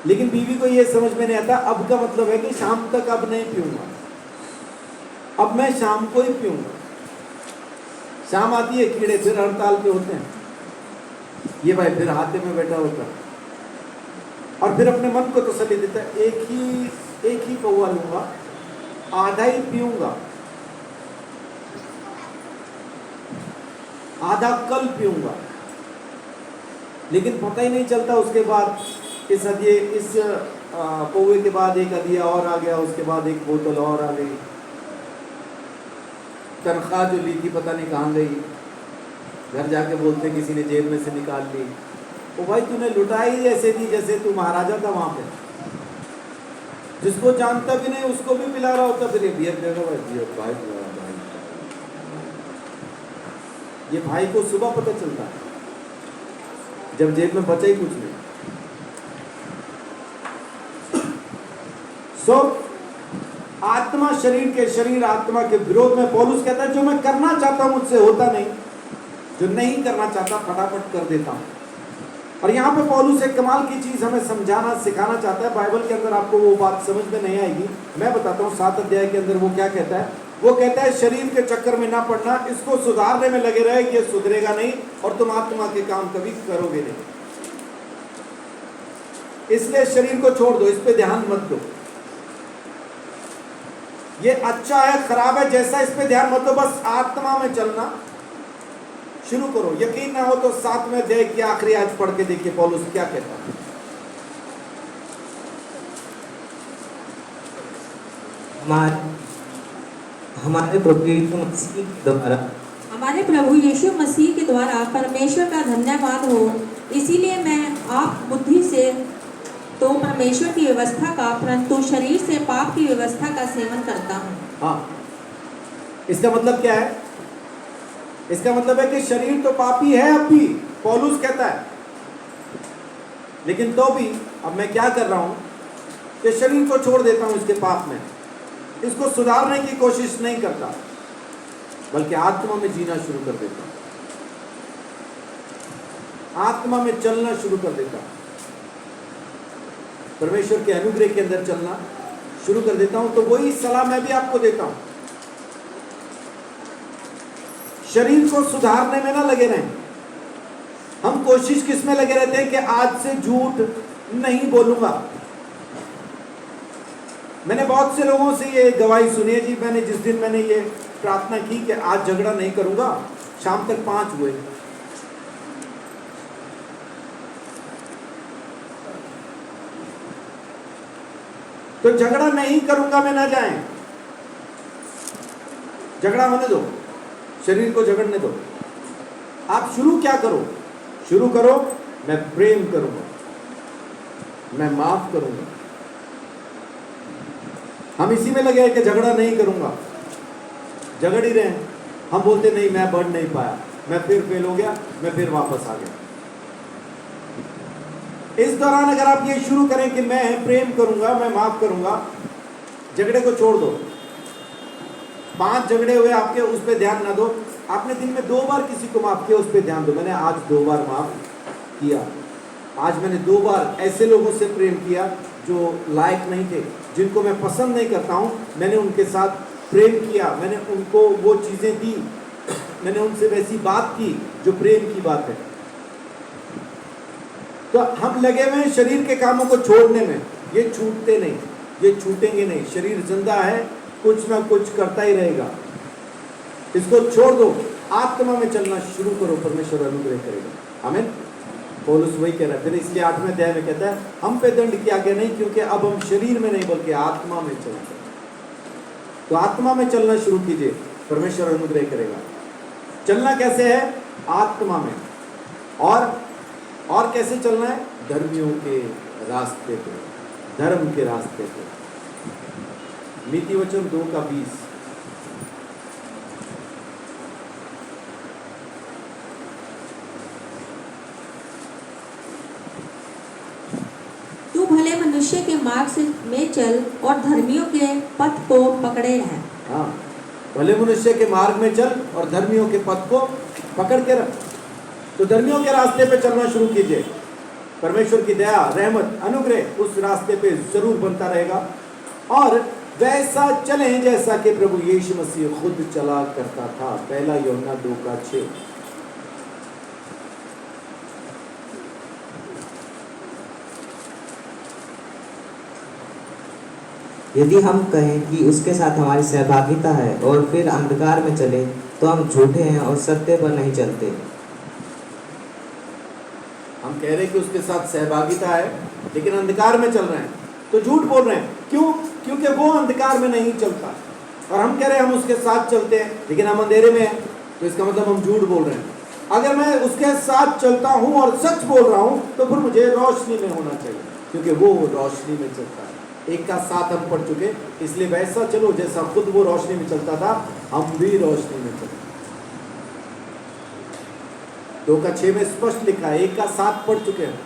लेकिन बीवी को ये समझ में नहीं आता, अब का मतलब है कि शाम तक अब नहीं पीऊंगा, अब मैं शाम को ही पीऊंगा। शाम आती है, कीड़े फिर हड़ताल पे होते हैं, ये भाई फिर हाथे में बैठा होता है और फिर अपने मन को तसल्ली देता है, एक ही पौवा लूंगा, आधा ही पीऊंगा, आधा कल पीऊंगा। लेकिन पता ही नहीं चलता, उसके बाद इस पौवे के बाद एक अदिया और आ गया, उसके बाद एक बोतल और आ गई, तनख्वाह जो ली थी पता नहीं कहाँ गई, घर जाके बोलते किसी ने जेब में से निकाल ली। ओ भाई, तूने लुटाई ऐसे दी जैसे तू महाराजा था वहां पे, जिसको जानता भी नहीं उसको भी पिला रहा होता, फिर ये बियर देगा भाई, ये भाई को सुबह पता चलता है जब जेब में बचा ही कुछ नहीं। आत्मा शरीर के, शरीर आत्मा के विरोध में पौलुस कहता है जो मैं करना चाहता हूं मुझसे होता नहीं, जो नहीं करना चाहता फटाफट कर देता हूं। और यहाँ पे पौलुस एक कमाल की चीज हमें समझाना सिखाना चाहता है। बाइबल के अंदर आपको वो बात समझ में नहीं आएगी, मैं बताता हूँ। 7 अध्याय के अंदर वो क्या कहता है? वो कहता है शरीर के चक्कर में ना पड़ना, इसको सुधारने में लगे रहे, ये सुधरेगा नहीं और तुम आत्मा के काम कभी करोगे नहीं। इसलिए शरीर को छोड़ दो, इस पे ध्यान मत दो। ये अच्छा है खराब है जैसा, इस पे ध्यान मत दो, बस आत्मा में चलना शुरू करो। यकीन ना हो तो 7वें अध्याय की आखिरी आज पढ़ के देखिए पौलुस क्या कहता है। हमारे प्रभु यीशु मसीह के द्वारा हमारे प्रभु यीशु मसीह के द्वारा परमेश्वर का धन्यवाद हो। इसीलिए मैं आप बुद्धि से तो परमेश्वर की व्यवस्था का, परंतु शरीर से पाप की व्यवस्था का सेवन करता हूँ। हाँ, इसका मतलब क्या है? इसका मतलब है कि शरीर तो पापी है अब भी, पौलुस कहता है, लेकिन तो भी अब मैं क्या कर रहा हूं कि शरीर को छोड़ देता हूं इसके पाप में, इसको सुधारने की कोशिश नहीं करता, बल्कि आत्मा में जीना शुरू कर देता हूं, आत्मा में चलना शुरू कर देता हूं, परमेश्वर के अनुग्रह के अंदर चलना शुरू कर देता हूं। तो वही सलाह मैं भी आपको देता हूं, शरीर को सुधारने में ना लगे रहें। हम कोशिश किस में लगे रहते हैं कि आज से झूठ नहीं बोलूंगा। मैंने बहुत से लोगों से ये गवाही सुनी है जी, मैंने जिस दिन मैंने ये प्रार्थना की कि आज झगड़ा नहीं करूंगा, शाम तक 5 हुए। तो झगड़ा नहीं करूंगा में ना जाएं, झगड़ा होने दो, शरीर को झगड़ने दो। आप शुरू क्या करो? शुरू करो, मैं प्रेम करूंगा, मैं माफ करूंगा। हम इसी में लगे हैं कि झगड़ा नहीं करूंगा, झगड़ ही रहे हैं। हम बोलते नहीं मैं बढ़ नहीं पाया, मैं फिर फेल हो गया, मैं फिर वापस आ गया। इस दौरान अगर आप ये शुरू करें कि मैं प्रेम करूंगा, मैं माफ करूंगा, झगड़े को छोड़ दो। 5 झगड़े हुए आपके, उस पर ध्यान ना दो। आपने दिन में 2 बार किसी को माफ किया, उस पर ध्यान दो। मैंने आज 2 बार माफ किया। आज मैंने 2 बार ऐसे लोगों से प्रेम किया जो लायक नहीं थे, जिनको मैं पसंद नहीं करता हूं, मैंने उनके साथ प्रेम किया, मैंने उनको वो चीजें दी, मैंने उनसे वैसी बात की जो प्रेम की बात है। तो हम लगे हुए हैं शरीर के कामों को छोड़ने में, ये छूटते नहीं, ये छूटेंगे नहीं। शरीर जिंदा है, कुछ ना कुछ करता ही रहेगा। इसको छोड़ दो, आत्मा में चलना शुरू करो, परमेश्वर अनुग्रह करेगा। आमीन। पौलुस वही कह रहा है। फिर इसलिए 8वें अध्याय में कहता है हम पे दंड किया गया नहीं, क्योंकि अब हम शरीर में नहीं बल्कि आत्मा में चलते हैं। तो आत्मा में चलना शुरू कीजिए, परमेश्वर अनुग्रह करेगा। चलना कैसे है? आत्मा में। और कैसे चलना है? धर्मियों के रास्ते पे, धर्म के रास्ते पे। नीति वचन 2:20। तू भले मनुष्य के मार्ग से में चल और धर्मियों के पथ को पकड़े रह। हाँ, भले मनुष्य के मार्ग में चल और धर्मियों के पथ को पकड़ के रख। तो धर्मियों के रास्ते पे चलना शुरू कीजिए। परमेश्वर की दया, रहमत, अनुग्रह उस रास्ते पे जरूर बनता रहेगा। और वैसा चलें जैसा कि प्रभु यीशु मसीह खुद चला करता था। 1 यूहन्ना 2:6। यदि हम कहें कि उसके साथ हमारी सहभागिता है और फिर अंधकार में चले तो हम झूठे हैं और सत्य पर नहीं चलते। हम कह रहे हैं कि उसके साथ सहभागिता है लेकिन अंधकार में चल रहे हैं, तो झूठ बोल रहे हैं। क्यों? क्योंकि वो अंधकार में नहीं चलता। और हम कह रहे हैं हम उसके साथ चलते हैं लेकिन हम अंधेरे में हैं, तो इसका मतलब हम झूठ बोल रहे हैं। अगर मैं उसके साथ चलता हूं और सच बोल रहा हूं तो फिर मुझे रोशनी में होना चाहिए, क्योंकि वो रोशनी में चलता है। 1:7 हम पढ़ चुके, इसलिए वैसा चलो जैसा खुद वो रोशनी में चलता था, हम भी रोशनी में चलते। 2:6 में स्पष्ट लिखा है, 1:7 पढ़ चुके हैं।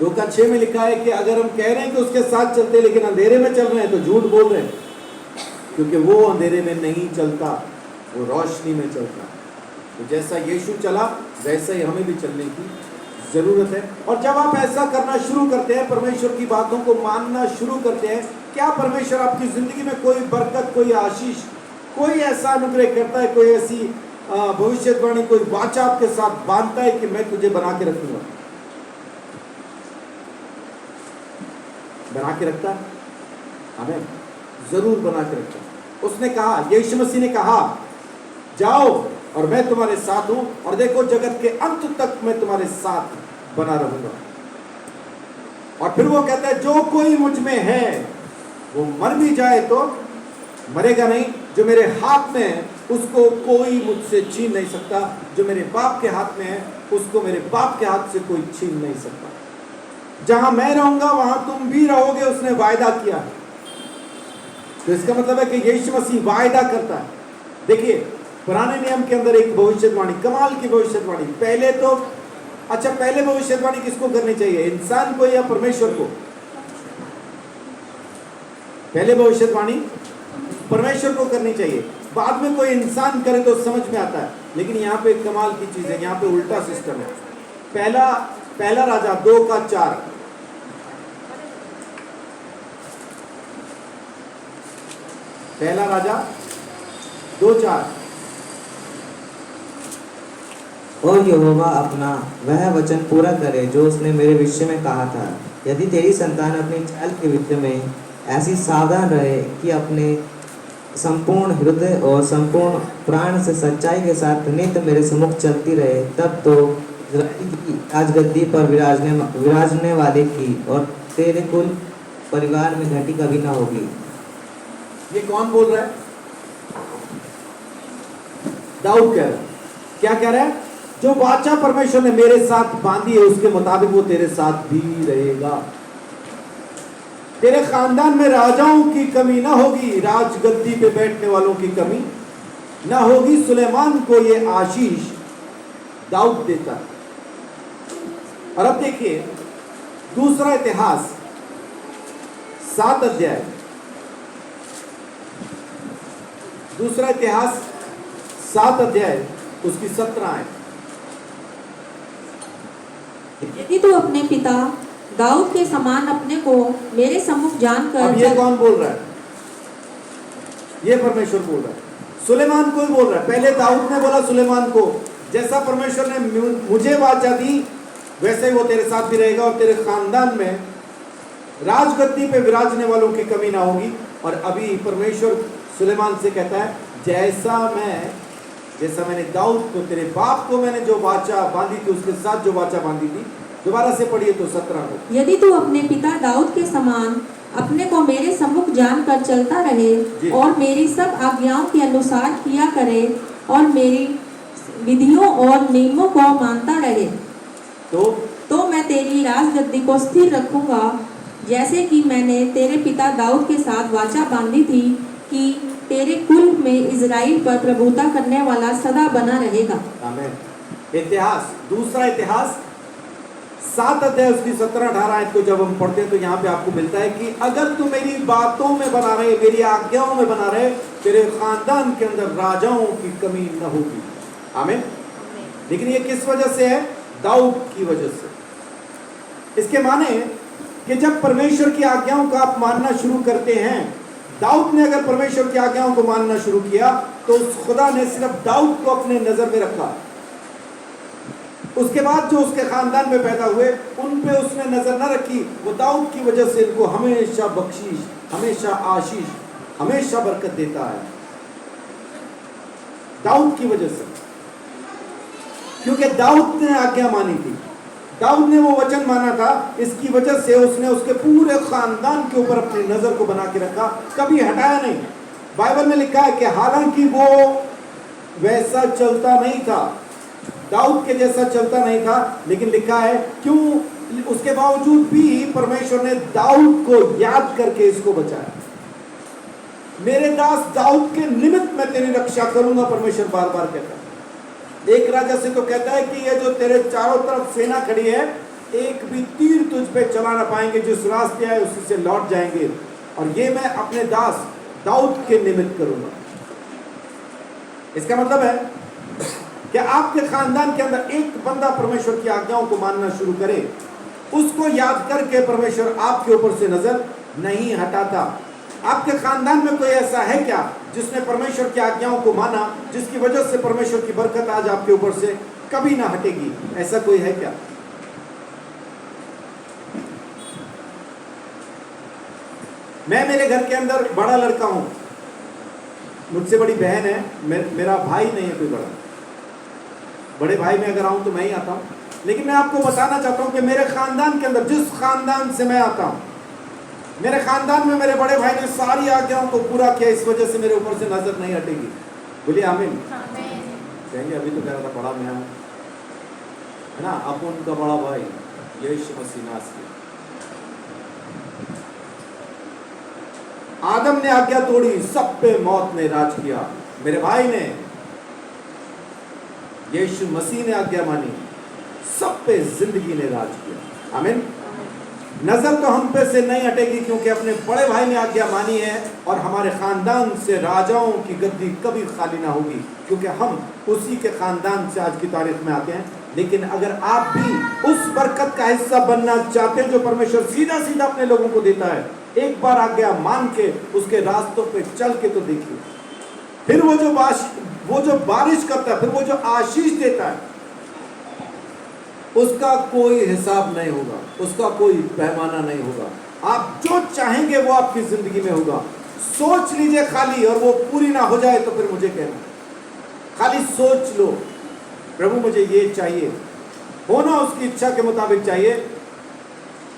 2:6 में लिखा है कि अगर हम कह रहे हैं कि उसके साथ चलते लेकिन अंधेरे में चल रहे हैं तो झूठ बोल रहे हैं, क्योंकि वो अंधेरे में नहीं चलता, वो रोशनी में चलता। तो जैसा यीशु चला वैसा ही हमें भी चलने की जरूरत है। और जब आप ऐसा करना शुरू करते हैं, परमेश्वर की बातों को मानना शुरू करते हैं, क्या परमेश्वर आपकी जिंदगी में कोई बरकत, कोई आशीष, कोई ऐसा अनुग्रह करता है, कोई ऐसी भविष्यवाणी, कोई वाचा आपके साथ बांधता है कि मैं तुझे बना के रखूंगा? बना के रखता है, हमें जरूर बना के रखता है। उसने कहा, यीशु मसीह ने कहा, जाओ और मैं तुम्हारे साथ हूं, और देखो जगत के अंत तक मैं तुम्हारे साथ बना रहूंगा। और फिर वो कहता है, जो कोई मुझ में है वो मर भी जाए तो मरेगा नहीं, जो मेरे हाथ में है उसको कोई मुझसे छीन नहीं सकता, जो मेरे बाप के हाथ में है उसको मेरे बाप के हाथ से कोई छीन नहीं सकता। जहां मैं रहूंगा वहां तुम भी रहोगे, उसने वायदा किया है। तो इसका मतलब है कि यीशु मसीह वायदा करता है। देखिए, पुराने नियम के अंदर एक भविष्यवाणी, कमाल की भविष्यवाणी। पहले तो पहले भविष्यवाणी किसको करनी चाहिए, इंसान को या परमेश्वर को? पहले भविष्यवाणी परमेश्वर को करनी चाहिए, बाद में कोई इंसान करे तो समझ में आता है। लेकिन यहाँ पे कमाल की चीज है, यहाँ पे उल्टा सिस्टम है। पहला राजा 2:4। पहला राजा 2:4। और यहोवा अपना वह वचन पूरा करे जो उसने मेरे विषय में कहा था। यदि तेरी संतान अपनी चाल के विषय में ऐसी सावधान रहे कि अपने संपूर्ण हृदय और संपूर्ण प्राण से सच्चाई के साथ नित्य मेरे सम्मुख चलती रहे, तब तो इस्राएल की राजगद्दी पर विराजने वाले की और तेरे कुल परिवार में घटी कभी न होगी। ये कौन बोल रहा है? दाऊद कह रहा है। क्या कह रहा है? जो वाचा परमेश्वर ने मेरे साथ बांधी है उसके मुताबिक वो तेरे साथ भी रहेगा। तेरे खानदान में राजाओं की कमी ना होगी, राजगद्दी पे बैठने वालों की कमी ना होगी। सुलेमान को ये आशीष दाऊद देता है। और अब देखिए दूसरा इतिहास 7 अध्याय, दूसरा इतिहास 7 अध्याय उसकी 17 आयत। यदि तू अपने पिता दाऊद के समान अपने को मेरे सम्मुख जानकर अब ये कौन बोल रहा है? ये परमेश्वर बोल रहा है, सुलेमान को ही बोल रहा है। पहले दाऊद ने बोला सुलेमान को, जैसा परमेश्वर ने मुझे वाचा दी वैसे ही वो तेरे साथ भी रहेगा और तेरे खानदान में राजगद्दी पे विराजने वालों की कमी ना होगी। और अभी परमेश्वर सुलेमान से कहता है, जैसा मैंने दाऊद को, तेरे बाप को मैंने जो वाचा बांधी थी उसके साथ जो वाचा बांधी थी। दोबारा से पढ़िए तो 17 को। यदि तू अपने पिता दाऊद के समान अपने को मेरे सम्मुख जानकर चलता रहे और मेरी सब आज्ञाओं के अनुसार किया करे और मेरी विधियों और नियमों को मानता रहे, तो मैं तेरी राजगद्दी को स्थिर रखूंगा, जैसे कि मैंने तेरे पिता दाऊद के साथ वाचा बांधी थी कि तेरे कुल में इज़राइल पर प्रभुता करने वाला सदा बना रहेगा। आमीन। इतिहास, दूसरा इतिहास 7 अध्याय उसकी 17-18 आयत को जब हम पढ़ते हैं तो यहाँ पे आपको मिलता है कि अगर तू मेरी बातों में बना रहे, मेरी आज्ञाओं में बना रहे, तेरे खानदान के अंदर राजाओं की कमी न होगी। आमीन। लेकिन ये किस वजह से है? दाऊद की वजह से। इसके माने कि जब परमेश्वर की आज्ञाओं का आप मानना शुरू करते हैं, दाऊद ने अगर परमेश्वर की आज्ञाओं को मानना शुरू किया तो खुदा ने सिर्फ दाऊद को अपने नजर में रखा। उसके बाद जो उसके खानदान में पैदा हुए उन पे उसने नजर न रखी। वो दाऊद की वजह से इनको हमेशा बख्शीश, हमेशा आशीष, हमेशा बरकत देता है। दाऊद की वजह से, क्योंकि दाऊद ने आज्ञा मानी थी, दाऊद ने वो वचन माना था, इसकी वजह से उसने उसके पूरे खानदान के ऊपर अपनी नजर को बना के रखा, कभी हटाया नहीं। बाइबल में लिखा है कि हालांकि वो वैसा चलता नहीं था, दाऊद के जैसा चलता नहीं था, लेकिन लिखा है क्यों, उसके बावजूद भी परमेश्वर ने दाऊद को याद करके इसको बचाया। मेरे दास दाऊद के निमित्त मैं तेरी रक्षा करूंगा, परमेश्वर बार बार कहता है। एक राजा से तो कहता है कि ये जो तेरे चारों तरफ सेना खड़ी है, एक भी तीर तुझ पे चला ना पाएंगे, जिस रास्ते आए उसी से लौट जाएंगे, और ये मैं अपने दास दाऊद के निमित्त करूंगा। इसका मतलब है कि आपके खानदान के अंदर एक बंदा परमेश्वर की आज्ञाओं को मानना शुरू करे, उसको याद करके परमेश्वर आपके ऊपर से नजर नहीं हटाता। आपके खानदान में कोई ऐसा है क्या जिसने परमेश्वर की आज्ञाओं को माना, जिसकी वजह से परमेश्वर की बरकत आज आपके ऊपर से कभी ना हटेगी? ऐसा कोई है क्या? मैं मेरे घर के अंदर बड़ा लड़का हूं, मुझसे बड़ी बहन है, मेरा भाई नहीं है कोई बड़ा। बड़े भाई में अगर आऊं तो मैं ही आता हूं, लेकिन मैं आपको बताना चाहता हूं कि मेरे खानदान के अंदर, जिस खानदान से मैं आता हूं, मेरे खानदान में मेरे बड़े भाई ने सारी आज्ञाओं को पूरा किया, इस वजह से मेरे ऊपर से नजर नहीं हटेगी। बोलिए आमीन। कहेंगे अभी तो कह रहा था बड़ा मैं हूं, है ना, अब उनका बड़ा भाई यीशु मसीह नासरी। आदम ने आज्ञा तोड़ी, सब पे मौत ने राज किया। मेरे भाई ने, यीशु मसीह ने आज्ञा मानी, सब पे जिंदगी ने राज किया। आमीन। नजर तो हम पे से नहीं हटेगी, क्योंकि अपने बड़े भाई ने आज्ञा मानी है, और हमारे खानदान से राजाओं की गद्दी कभी खाली ना होगी, क्योंकि हम उसी के खानदान से आज की तारीख में आते हैं। लेकिन अगर आप भी उस बरकत का हिस्सा बनना चाहते हैं जो परमेश्वर सीधा सीधा अपने लोगों को देता है, एक बार आज्ञा मान के उसके रास्तों पे चल के तो देखिए, फिर वो जो बारिश करता है, फिर वो जो आशीष देता है, उसका कोई हिसाब नहीं होगा, उसका कोई पैमाना नहीं होगा। आप जो चाहेंगे वो आपकी जिंदगी में होगा। सोच लीजिए खाली, और वो पूरी ना हो जाए तो फिर मुझे कहना, खाली सोच लो, प्रभु मुझे ये चाहिए, होना उसकी इच्छा के मुताबिक चाहिए।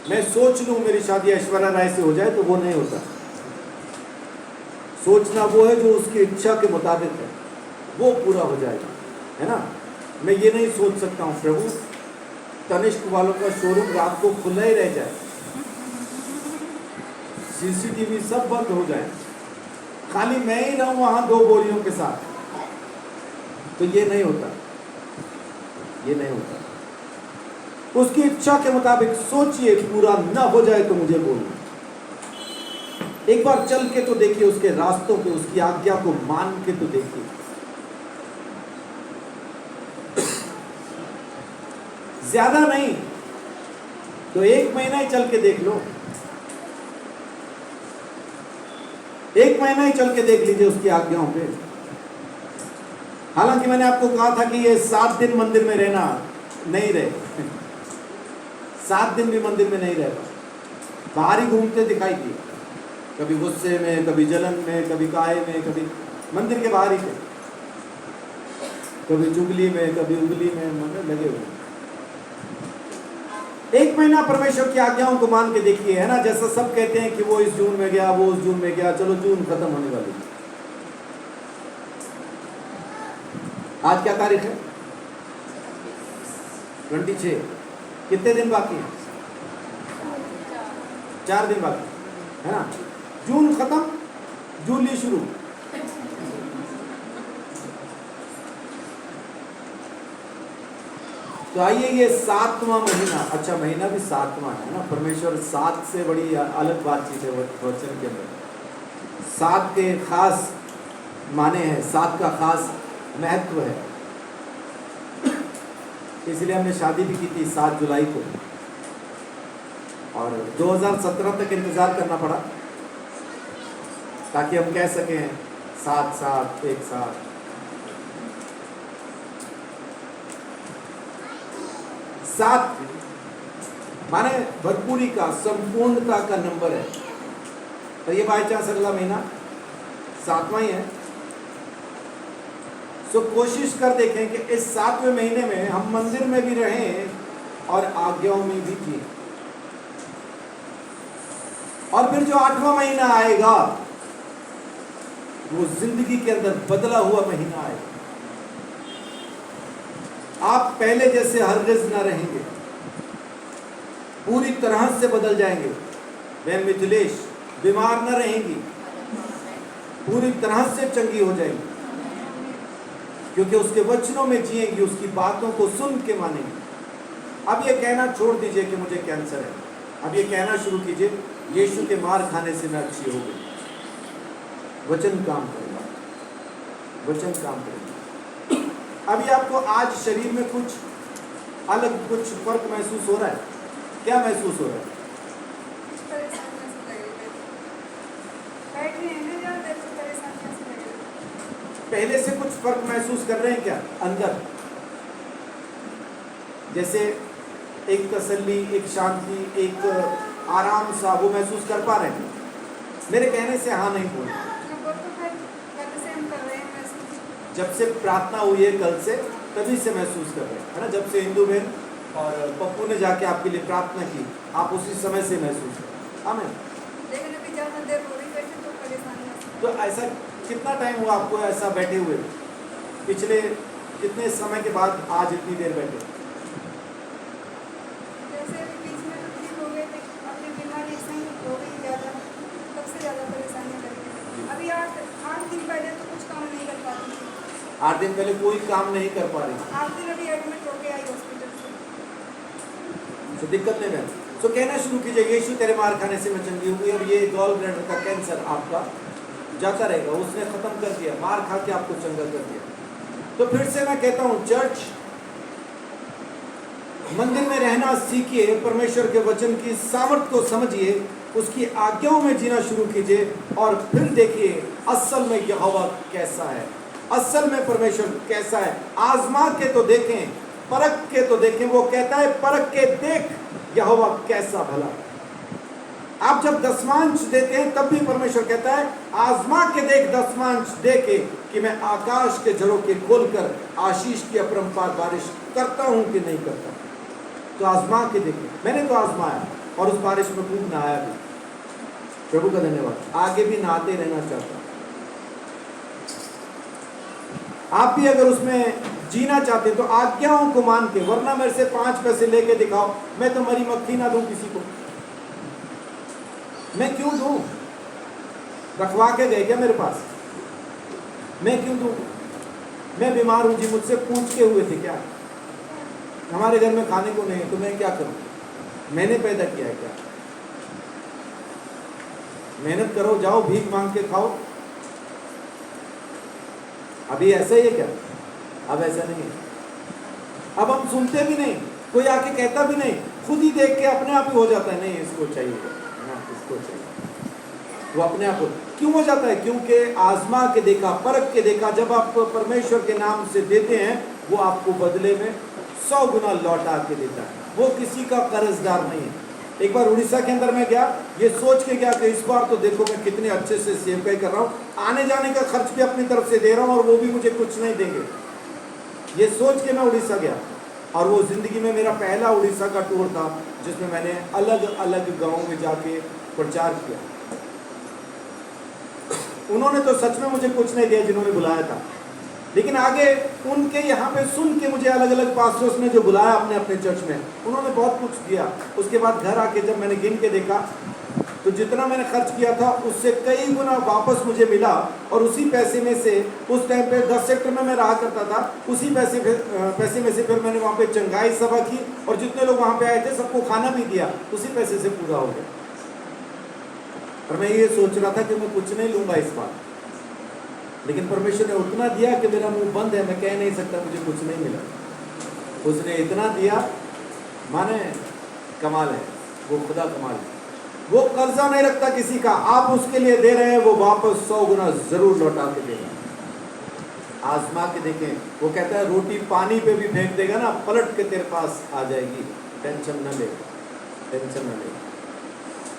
मैं सोच लूं मेरी शादी ऐश्वर्या राय से हो जाए, तो वो नहीं होता। सोचना वो है जो उसकी इच्छा के मुताबिक है, वो पूरा हो जाएगा, है ना। मैं ये नहीं सोच सकता हूं प्रभु तनिष्क वालों का शोरूम रात को खुला ही रह जाए, सीसीटीवी सब बंद हो जाए, खाली मैं ही रहूं वहां 2 बोरियों के साथ, तो ये नहीं होता, ये नहीं होता। उसकी इच्छा के मुताबिक सोचिए, पूरा ना हो जाए तो मुझे बोलना। एक बार चल के तो देखिए, उसके रास्तों पे, उसकी आज्ञा को मान के तो देखिए। ज्यादा नहीं तो 1 महीना ही चल के देख लो, 1 महीना ही चल के देख लीजिए उसकी आज्ञाओं पे। हालांकि मैंने आपको कहा था कि ये 7 दिन मंदिर में रहना, नहीं रहे 7 दिन भी मंदिर में नहीं रहता, बाहर ही घूमते दिखाई दिए, कभी गुस्से में, कभी जलन में, कभी काय में, कभी मंदिर के बाहर ही थे, कभी चुगली में, कभी उंगली में लगे हुए। 1 महीना परमेश्वर की आज्ञाओं को मान के देखिए, है ना। जैसा सब कहते हैं कि वो इस जून में गया, वो उस जून में गया, चलो जून खत्म होने वाली। आज क्या तारीख है? 26। कितने दिन बाकी हैं? 4 दिन बाकी है ना। जून खत्म, जूली शुरू। तो आइए, ये 7वां महीना, अच्छा महीना भी 7वां है ना। परमेश्वर 7 से बड़ी अलग बातचीत है वचन के अंदर। 7 के खास माने हैं, 7 का खास महत्व है। इसलिए हमने शादी भी की थी 7 जुलाई को, और 2017 तक इंतजार करना पड़ा ताकि हम कह सकें 7-7 एक साथ। 7 माने भरपूरी का, संपूर्णता का नंबर है। तो ये बाई चांस अगला महीना 7वां ही है। तो कोशिश कर देखें कि इस 7वें महीने में हम मंदिर में भी रहें और आज्ञाओं में भी जिए। और फिर जो 8वां महीना आएगा वो जिंदगी के अंदर बदला हुआ महीना आएगा। आप पहले जैसे हरगिज़ ना रहेंगे, पूरी तरह से बदल जाएंगे। बहन मिथिलेश बीमार न रहेंगी, पूरी तरह से चंगी हो जाएंगी, क्योंकि उसके वचनों में जिएंगी, उसकी बातों को सुन के मानेंगी। अब ये कहना छोड़ दीजिए कि मुझे कैंसर है, अब ये कहना शुरू कीजिए यीशु के मार खाने से मैं अच्छी हो गई। वचन काम करेगा, वचन काम करेगा। अभी आपको आज शरीर में कुछ अलग, कुछ फर्क महसूस हो रहा है? क्या महसूस हो रहा है? पहले से कुछ फर्क महसूस कर रहे हैं क्या अंदर? जैसे एक तसल्ली, एक शांति, एक आराम सा वो महसूस कर पा रहे हैं? मेरे कहने से हाँ नहीं बोल। जब से प्रार्थना हुई है कल से, तभी से महसूस कर रहे हैं, है ना। जब से इंदु बहन और पप्पू ने जाके आपके लिए प्रार्थना की, आप उसी समय से महसूस करें। आमीन। तो ऐसा कितना टाइम हुआ आपको ऐसा बैठे हुए? पिछले कितने समय के बाद आज इतनी देर बैठे? अभी 8 दिन पहले तो कुछ काम नहीं कर पा रही। 8 दिन पहले कोई काम नहीं कर पा रही? 8 दिन अभी एडमिट होके आई हॉस्पिटल से। तो दिक्कत नहीं है। तो कहना शुरू कीजिए यीशु तेरे मार खाने से मैं चंगी हुई, और ये गॉल ब्लैडर का कैंसर आपका जाता रहेगा। उसने खत्म कर दिया, मार खा के आपको चंगा कर दिया। तो फिर से मैं कहता हूँ, चर्च मंदिर में रहना सीखिए, परमेश्वर के वचन की सामर्थ को समझिए, उसकी आज्ञाओं में जीना शुरू कीजिए, और फिर देखिए असल में यहोवा कैसा है, असल में परमेश्वर कैसा है। आजमा के तो देखें, परख के तो देखें। वो कहता है परख के देख यहोवा कैसा भला। आप जब दसमांश देते हैं तब भी परमेश्वर कहता है आजमा के देख, दसमांश दे के, कि मैं आकाश के झरोखे खोलकर आशीष की अपरंपार बारिश करता हूं कि नहीं करता। तो आजमा के देखें। मैंने तो आजमाया और उस बारिश में खूब नहाया भी। प्रभु का धन्यवाद। आगे भी नहाते रहना चाहता हूं। आप भी अगर उसमें जीना चाहते तो आज्ञाओं को मान के, वरना मेरे से 5 पैसे लेके दिखाओ, मैं तो मरी मक्खी ना दूं किसी को। मैं क्यों दूं? रखवा के गए क्या मेरे पास? मैं क्यों दूं? मैं बीमार हूं जी, मुझसे पूछ के हुए थे क्या? हमारे घर में खाने को नहीं है तो मैं क्या करूं? मैंने पैदा किया है क्या? मेहनत करो, जाओ भीख मांग के खाओ। अभी ऐसा ही है क्या? अब ऐसा नहीं है। अब हम सुनते भी नहीं, कोई आके कहता भी नहीं, खुद ही देख के अपने आप ही हो जाता है, नहीं इसको चाहिए, हाँ इसको चाहिए। वो अपने आप क्यों हो जाता है? क्योंकि आजमा के देखा, परख के देखा, जब आप परमेश्वर के नाम से देते हैं वो आपको बदले में 100 गुना लौटा के देता है। वो किसी का कर्जदार नहीं है। एक बार उड़ीसा के अंदर मैं गया, ये सोच के गया कि इस बार तो देखो मैं कितने अच्छे से सेवकाई कर रहा हूँ, आने जाने का खर्च भी अपनी तरफ से दे रहा हूँ और वो भी मुझे कुछ नहीं देंगे। ये सोच के मैं उड़ीसा गया और वो जिंदगी में मेरा पहला उड़ीसा का टूर था जिसमें मैंने अलग अलग गाँव में जाके प्रचार किया। उन्होंने तो सच में मुझे कुछ नहीं दिया जिन्होंने बुलाया था, लेकिन आगे उनके यहाँ पे सुन के मुझे अलग अलग पास्टर्स ने जो बुलाया अपने अपने चर्च में, उन्होंने बहुत कुछ दिया। उसके बाद घर आके जब मैंने गिन के देखा तो जितना मैंने खर्च किया था उससे कई गुना वापस मुझे मिला। और उसी पैसे में से, उस टाइम पे 10 सेक्टर में मैं रहा करता था, उसी पैसे में से फिर मैंने वहाँ पे चंगाई सभा की और जितने लोग वहाँ पे आए थे सबको खाना भी दिया, उसी पैसे से पूरा हो गया। और मैं ये सोच रहा था कि मैं कुछ नहीं लूंगा इस बार, लेकिन परमेश्वर ने उतना दिया कि मेरा मुंह बंद है, मैं कह नहीं सकता मुझे कुछ नहीं मिला। उसने इतना दिया, माने कमाल है, वो खुदा कमाल है। वो कर्जा नहीं रखता किसी का, आप उसके लिए दे रहे हैं, वो वापस 100 गुना जरूर लौटा के देगा। आजमा के देखें, वो कहता है रोटी पानी पे भी फेंक देगा ना, पलट के तेरे पास आ जाएगी, टेंशन न ले, टेंशन न ले।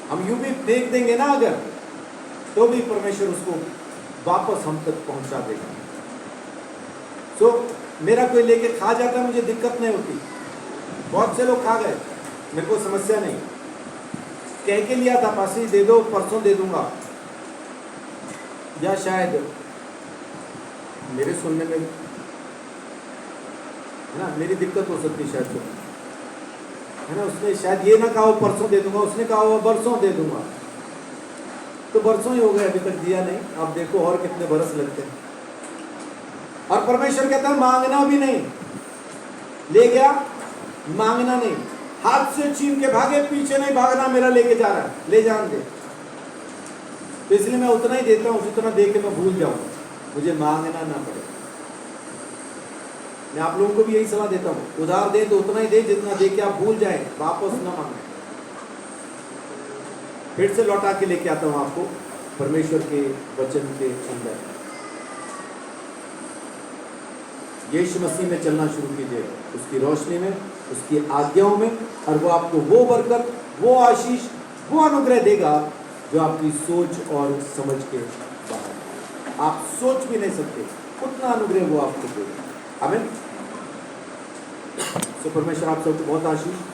हम यूं भी फेंक देंगे ना अगर, तो भी परमेश्वर उसको वापस हम तक पहुंचा देगा। सो मेरा कोई लेके खा जाता है, मुझे दिक्कत नहीं होती। बहुत से लोग खा गए, मेरे को समस्या नहीं। कह के लिया था पासी दे दो, परसों दे दूंगा, या शायद मेरे सुनने में है ना मेरी दिक्कत हो सकती शायद तो, है ना। उसने शायद ये ना कहा वो परसों दे दूंगा, उसने कहा वो बरसों दे दूंगा। तो बरसों ही हो गए, अभी तक दिया नहीं। अब देखो और कितने बरस लगते हैं। और परमेश्वर कहता है मांगना भी नहीं, ले गया मांगना नहीं, हाथ से छीन के भागे, पीछे नहीं भागना, मेरा लेके जा रहा है, ले जान दे। तो इसलिए मैं उतना ही देता हूँ जितना दे के मैं भूल जाऊँ, मुझे मांगना ना पड़े। मैं आप लोगों को भी यही सलाह देता हूँ, उधार दे तो उतना ही दे जितना दे के आप भूल जाए, वापस ना मांगे। फिर से लौटा के लेके आता हूँ आपको परमेश्वर के वचन के अंदर। यीशु मसीह में चलना शुरू कीजिए, उसकी रोशनी में, उसकी आज्ञाओं में, और वो आपको वो बरकत, वो आशीष, वो अनुग्रह देगा जो आपकी सोच और समझ के बाहर। आप सोच भी नहीं सकते उतना अनुग्रह वो आपको देगा। आमीन। सो परमेश्वर आप सबको बहुत आशीष